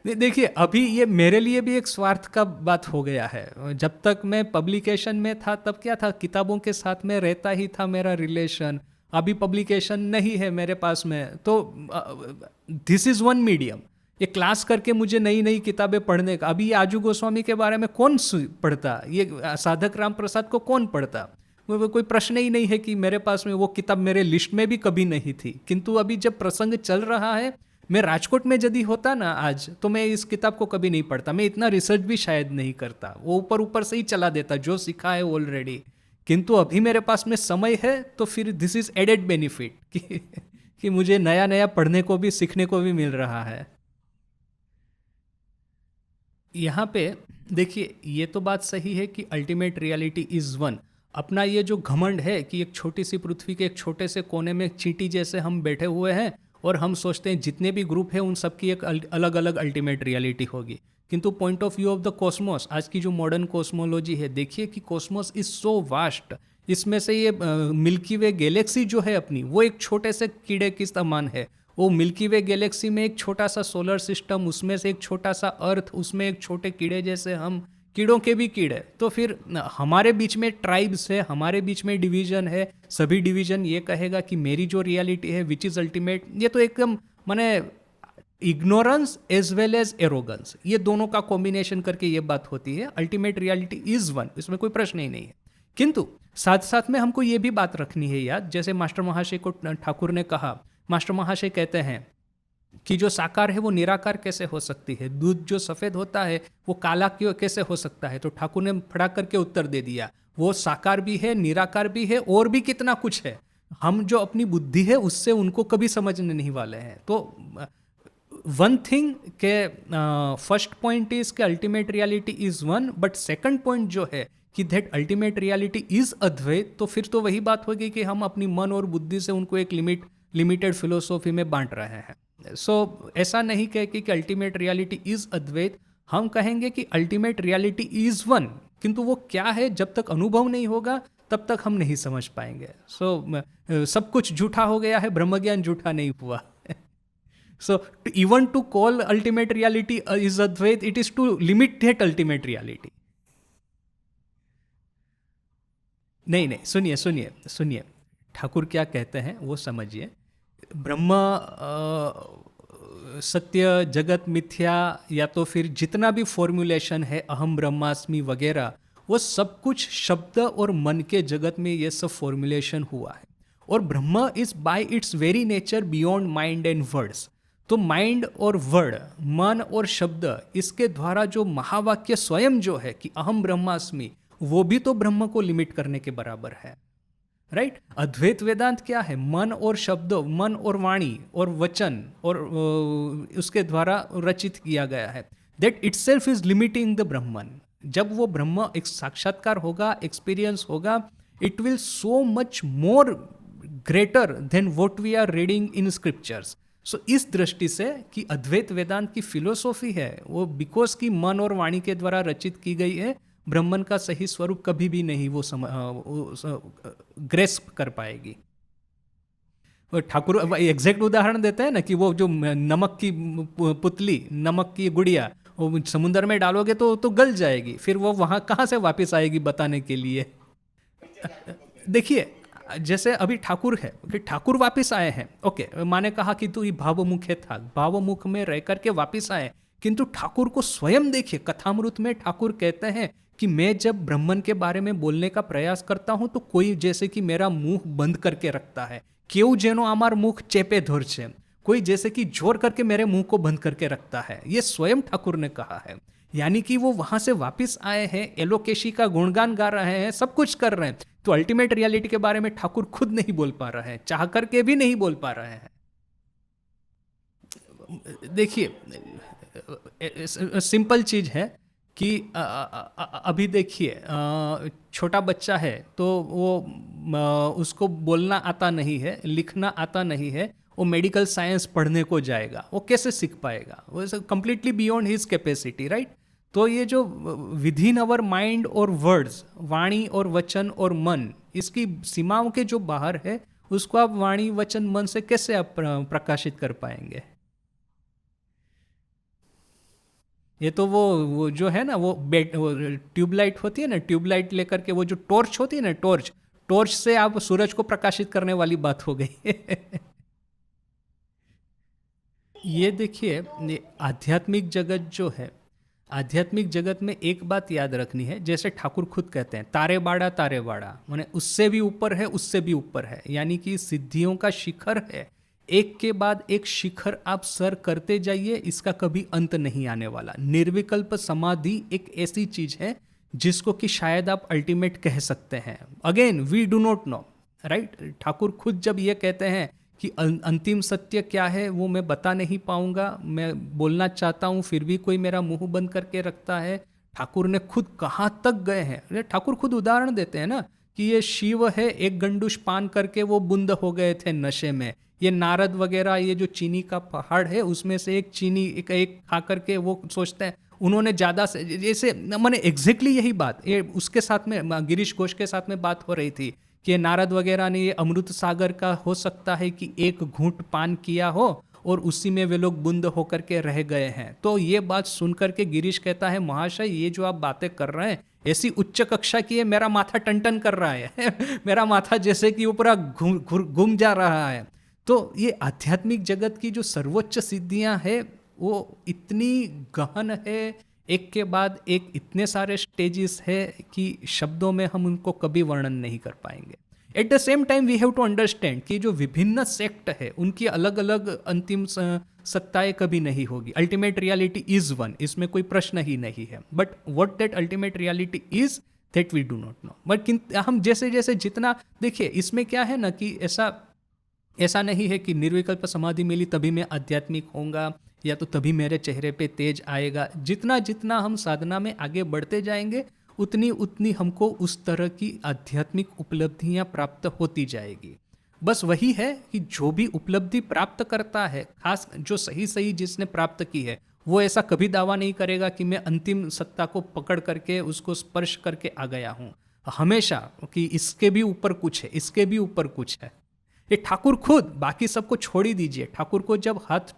देखिए, अभी ये मेरे लिए भी एक स्वार्थ का बात हो गया है। जब तक मैं पब्लिकेशन में था तब क्या था, किताबों के साथ में रहता ही था मेरा रिलेशन। अभी पब्लिकेशन नहीं है मेरे पास में, तो दिस इज़ वन मीडियम। ये क्लास करके मुझे नई नई किताबें पढ़ने का, अभी ये आजू गोस्वामी के बारे में कौन पढ़ता, ये साधक राम प्रसाद को कौन पढ़ता, वो कोई प्रश्न ही नहीं है कि मेरे पास में वो किताब मेरे लिस्ट में भी कभी नहीं थी। किंतु अभी जब प्रसंग चल रहा है, मैं राजकोट में यदि होता ना आज, तो मैं इस किताब को कभी नहीं पढ़ता। मैं इतना रिसर्च भी शायद नहीं करता, वो ऊपर ऊपर से ही चला देता, जो सीखा है ऑलरेडी। किंतु अभी मेरे पास में समय है, तो फिर दिस इज एडेड बेनिफिट कि मुझे नया नया पढ़ने को भी, सीखने को भी मिल रहा है। यहाँ पे देखिए, ये तो बात सही है कि अल्टीमेट रियलिटी इज़ वन। अपना ये जो घमंड है कि एक छोटी सी पृथ्वी के एक छोटे से कोने में चींटी जैसे हम बैठे हुए हैं, और हम सोचते हैं जितने भी ग्रुप है उन सब की एक अलग अलग अल्टीमेट रियलिटी होगी। किंतु point of view of the Cosmos, आज की जो मॉडर्न कॉस्मोलॉजी है, देखिए कि कॉस्मोस इज सो वास्ट। इसमें से ये मिल्की वे गैलेक्सी जो है अपनी, वो एक छोटे से कीड़े के समान है। वो मिल्की वे गैलेक्सी में एक छोटा सा सोलर सिस्टम, उसमें से एक छोटा सा अर्थ, उसमें एक छोटे कीड़े जैसे हम, कीड़ों के भी कीड़े। तो फिर हमारे बीच में ट्राइब्स है, हमारे बीच में डिवीजन है। सभी डिवीजन ये कहेगा कि मेरी जो रियलिटी है विच इज़ अल्टीमेट, ये तो एकदम माने ignorance as well as arrogance, ये दोनों का कॉम्बिनेशन करके ये बात होती है। अल्टीमेट रियलिटी इज वन, इसमें कोई प्रश्न ही नहीं है। किंतु साथ साथ में हमको ये भी बात रखनी है याद, जैसे मास्टर महाशय को ठाकुर ने कहा, मास्टर महाशय कहते हैं कि जो साकार है वो निराकार कैसे हो सकती है, दूध जो सफ़ेद होता है वो काला क्यों कैसे हो सकता है। तो ठाकुर ने फड़ा करके उत्तर दे दिया, वो साकार भी है, निराकार भी है, और भी कितना कुछ है। हम जो अपनी बुद्धि है उससे उनको कभी समझने नहीं वाले हैं। तो वन थिंग के फर्स्ट पॉइंट इज कि ultimate reality is one, but second point जो है कि दैट अल्टीमेट रियलिटी इज अद्वैत, तो फिर तो वही बात होगी कि हम अपनी मन और बुद्धि से उनको एक लिमिटेड फिलोसॉफी में बांट रहे हैं। सो ऐसा नहीं कहे कि अल्टीमेट रियलिटी इज अद्वैत, हम कहेंगे कि अल्टीमेट रियलिटी इज वन। किंतु वो क्या है, जब तक अनुभव नहीं होगा तब तक हम नहीं समझ पाएंगे। सो सब कुछ झूठा हो गया है, ब्रह्मज्ञान झूठा नहीं हुआ। So even to call ultimate reality is Advaita, it is to limit that ultimate reality. नहीं नहीं, सुनिए सुनिए सुनिए, ठाकुर क्या कहते हैं वो समझिए। ब्रह्म सत्य, जगत मिथ्या, या तो फिर जितना भी फॉर्मुलेशन है अहम ब्रह्मास्मि वगैरह, वो सब कुछ शब्द और मन के जगत में ये सब फॉर्मुलेशन हुआ है। और ब्रह्म is by it's very nature beyond mind and words. तो माइंड और वर्ड, मन और शब्द, इसके द्वारा जो महावाक्य स्वयं जो है कि अहम ब्रह्मास्मि, वो भी तो ब्रह्म को लिमिट करने के बराबर है। राइट? अद्वैत वेदांत क्या है? मन और शब्द, मन और वाणी और वचन और उसके द्वारा रचित किया गया है। That itself is limiting the Brahman. जब वो ब्रह्म एक साक्षात्कार होगा, एक्सपीरियंस होगा, it will so much more greater than what we are reading in scriptures. So इस दृष्टि से कि अद्वैत वेदांत की फिलोसॉफी है वो बिकॉज की मन और वाणी के द्वारा रचित की गई है, ब्रह्मन का सही स्वरूप कभी भी नहीं वो ग्रेस्प कर पाएगी। ठाकुर एग्जैक्ट उदाहरण देते हैं ना कि वो जो नमक की पुतली, नमक की गुड़िया, वो समुद्र में डालोगे तो गल जाएगी, फिर वो वहाँ कहाँ से वापस आएगी बताने के लिए। देखिए, जैसे अभी ठाकुर है कि ठाकुर वापस आए हैं, ओके, माने कहा कि तू भावमुख है था, भावमुख में रह करके वापस आए, किंतु ठाकुर को स्वयं देखिए, कथामृत में ठाकुर कहते हैं कि मैं जब ब्राह्मण के बारे में बोलने का प्रयास करता हूं तो कोई जैसे कि मेरा मुंह बंद करके रखता है, केव जेनो आमार मुख चेपे धोर छे, कोई जैसे कि जोर करके मेरे मुंह को बंद करके रखता है। ये स्वयं ठाकुर ने कहा है। यानी कि वो वहां से वापस आए हैं, एलोकेशी का गुणगान गा रहे हैं, सब कुछ कर रहे हैं, तो अल्टीमेट रियलिटी के बारे में ठाकुर खुद नहीं बोल पा रहे हैं, चाह करके भी नहीं बोल पा रहे हैं। देखिए, सिंपल चीज है कि अभी देखिए, छोटा बच्चा है तो वो उसको बोलना आता नहीं है, लिखना आता नहीं है, वो मेडिकल साइंस पढ़ने को जाएगा, वो कैसे सीख पाएगा? वो completely beyond his capacity, right? तो ये जो विद इन अवर माइंड और वर्ड्स, वाणी और वचन और मन, इसकी सीमाओं के जो बाहर है, उसको आप वाणी वचन मन से कैसे आप प्रकाशित कर पाएंगे? ये तो वो जो है ना, वो ट्यूबलाइट होती है ना, ट्यूबलाइट लेकर के वो जो टॉर्च होती है ना, टॉर्च से आप सूरज को प्रकाशित करने वाली बात हो गई। ये देखिए, आध्यात्मिक जगत जो है, आध्यात्मिक जगत में एक बात याद रखनी है, जैसे ठाकुर खुद कहते हैं, तारे बाड़ा माने उससे भी ऊपर है, उससे भी ऊपर है, यानी कि सिद्धियों का शिखर है, एक के बाद एक शिखर आप सर करते जाइए, इसका कभी अंत नहीं आने वाला। निर्विकल्प समाधि एक ऐसी चीज है जिसको कि शायद आप अल्टीमेट कह सकते हैं। Again we do not know, right? Thakur खुद जब ये कहते हैं कि अंतिम सत्य क्या है वो मैं बता नहीं पाऊंगा, मैं बोलना चाहता हूं फिर भी कोई मेरा मुंह बंद करके रखता है। ठाकुर ने खुद कहाँ तक गए हैं, ठाकुर खुद उदाहरण देते हैं ना कि ये शिव है, एक गंडूश पान करके वो बुंद हो गए थे नशे में। ये नारद वगैरह, ये जो चीनी का पहाड़ है उसमें से एक चीनी एक खा करके वो सोचते हैं उन्होंने ज़्यादा से, जैसे मैंने एग्जैक्टली यही बात ये उसके साथ में गिरीश घोष के साथ में बात हो रही थी कि नारद वगैरह ने ये अमृत सागर का हो सकता है कि एक घूंट पान किया हो और उसी में वे लोग बुंद होकर के रह गए हैं। तो ये बात सुनकर के गिरीश कहता है, महाशय ये जो आप बातें कर रहे हैं ऐसी उच्च कक्षा की है, मेरा माथा टन कर रहा है। मेरा माथा जैसे कि वो पूरा घूम जा रहा है। तो ये आध्यात्मिक जगत की जो सर्वोच्च सिद्धियां है वो इतनी गहन है, एक के बाद एक इतने सारे स्टेजेस है कि शब्दों में हम उनको कभी वर्णन नहीं कर पाएंगे। At the same time we have to understand कि जो विभिन्न सेक्ट है उनकी अलग अलग अंतिम सत्ताएं कभी नहीं होगी। अल्टीमेट रियलिटी इज वन, इसमें कोई प्रश्न ही नहीं है। But what that ultimate reality is that we do not know. But हम जैसे जैसे जितना, देखिए इसमें क्या है ना कि ऐसा नहीं है कि निर्विकल्प समाधि मिली तभी मैं आध्यात्मिक होऊंगा या तो तभी मेरे चेहरे पे तेज आएगा। जितना जितना हम साधना में आगे बढ़ते जाएंगे उतनी उतनी हमको उस तरह की आध्यात्मिक उपलब्धियां प्राप्त होती जाएगी। बस वही है कि जो भी उपलब्धि प्राप्त करता है, खास जो सही जिसने प्राप्त की है, वो ऐसा कभी दावा नहीं करेगा कि मैं अंतिम सत्ता को पकड़ करके उसको स्पर्श करके आ गया हूँ। हमेशा कि इसके भी ऊपर कुछ है, इसके भी ऊपर कुछ है। ये ठाकुर खुद, बाकी सबको छोड़ ही दीजिए, ठाकुर को जब हाथ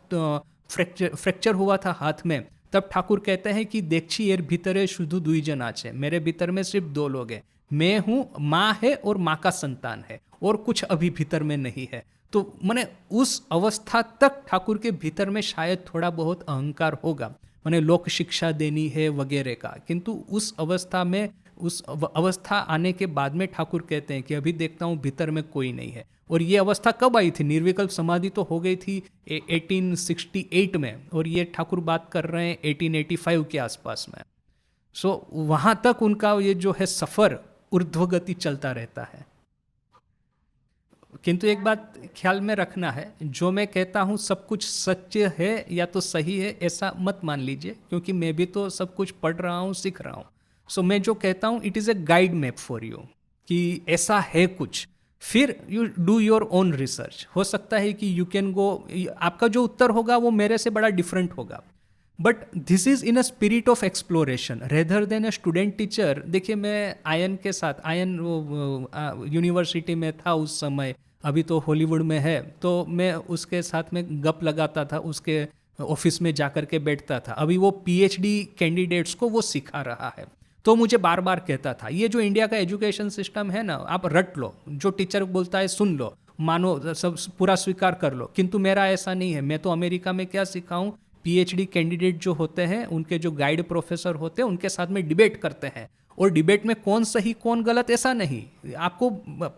फ्रैक्चर हुआ था हाथ में, तब ठाकुर कहते हैं कि देखी एर भीतरे शुद्ध दुई जन आछे, मेरे भीतर में सिर्फ दो लोग हैं, मैं हूँ, माँ है और माँ का संतान है, और कुछ अभी भीतर में नहीं है। तो मैंने उस अवस्था तक ठाकुर के भीतर में शायद थोड़ा बहुत अहंकार होगा, मैंने लोक शिक्षा देनी है वगैरह का, किंतु उस अवस्था में, उस अवस्था आने के बाद में ठाकुर कहते हैं कि अभी देखता हूँ भीतर में कोई नहीं है। और ये अवस्था कब आई थी? निर्विकल्प समाधि तो हो गई थी 1868 में, और ये ठाकुर बात कर रहे हैं 1885 के आसपास में। सो वहाँ तक उनका ये जो है सफ़र ऊर्ध्वगति चलता रहता है। किंतु एक बात ख्याल में रखना है, जो मैं कहता हूँ सब कुछ सत्य है या तो सही है ऐसा मत मान लीजिए, क्योंकि मैं भी तो सब कुछ पढ़ रहा हूँ, सीख रहा हूँ। सो मैं जो कहता हूँ it is a guide map for you कि ऐसा है कुछ, फिर you do your own research. हो सकता है कि यू कैन गो, आपका जो उत्तर होगा वो मेरे से बड़ा डिफरेंट होगा, but this is in a spirit of exploration rather than a student teacher. देखिए मैं आयन के साथ, आयन यूनिवर्सिटी में था उस समय, अभी तो हॉलीवुड में है, तो मैं उसके साथ में गप लगाता था, उसके ऑफिस में जाकर के बैठता था। अभी वो पीएचडी कैंडिडेट्स को वो सिखा रहा है, तो मुझे बार बार कहता था ये जो इंडिया का एजुकेशन सिस्टम है ना, आप रट लो, जो टीचर बोलता है सुन लो, मानो, सब पूरा स्वीकार कर लो, किंतु मेरा ऐसा नहीं है। मैं तो अमेरिका में क्या सीखा हूँ, पीएचडी कैंडिडेट जो होते हैं, उनके जो गाइड प्रोफेसर होते हैं, उनके साथ में डिबेट करते हैं। और डिबेट में कौन सही कौन गलत ऐसा नहीं, आपको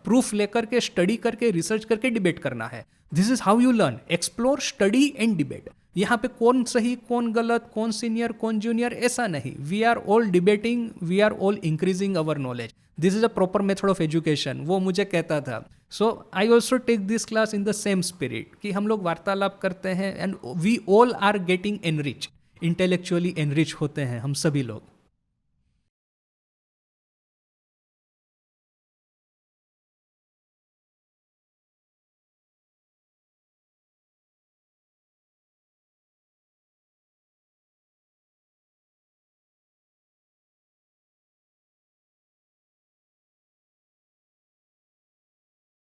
प्रूफ लेकर के, स्टडी करके, रिसर्च करके डिबेट करना है। This is how you learn, explore, study and debate. यहाँ पे कौन सही कौन गलत, कौन सीनियर कौन जूनियर ऐसा नहीं। We are all debating, we are all increasing our knowledge. This is a proper method of education, वो मुझे कहता था। So I also take this class in the same spirit कि हम लोग वार्तालाप करते हैं and we all are getting enrich, intellectually enrich होते हैं हम सभी लोग।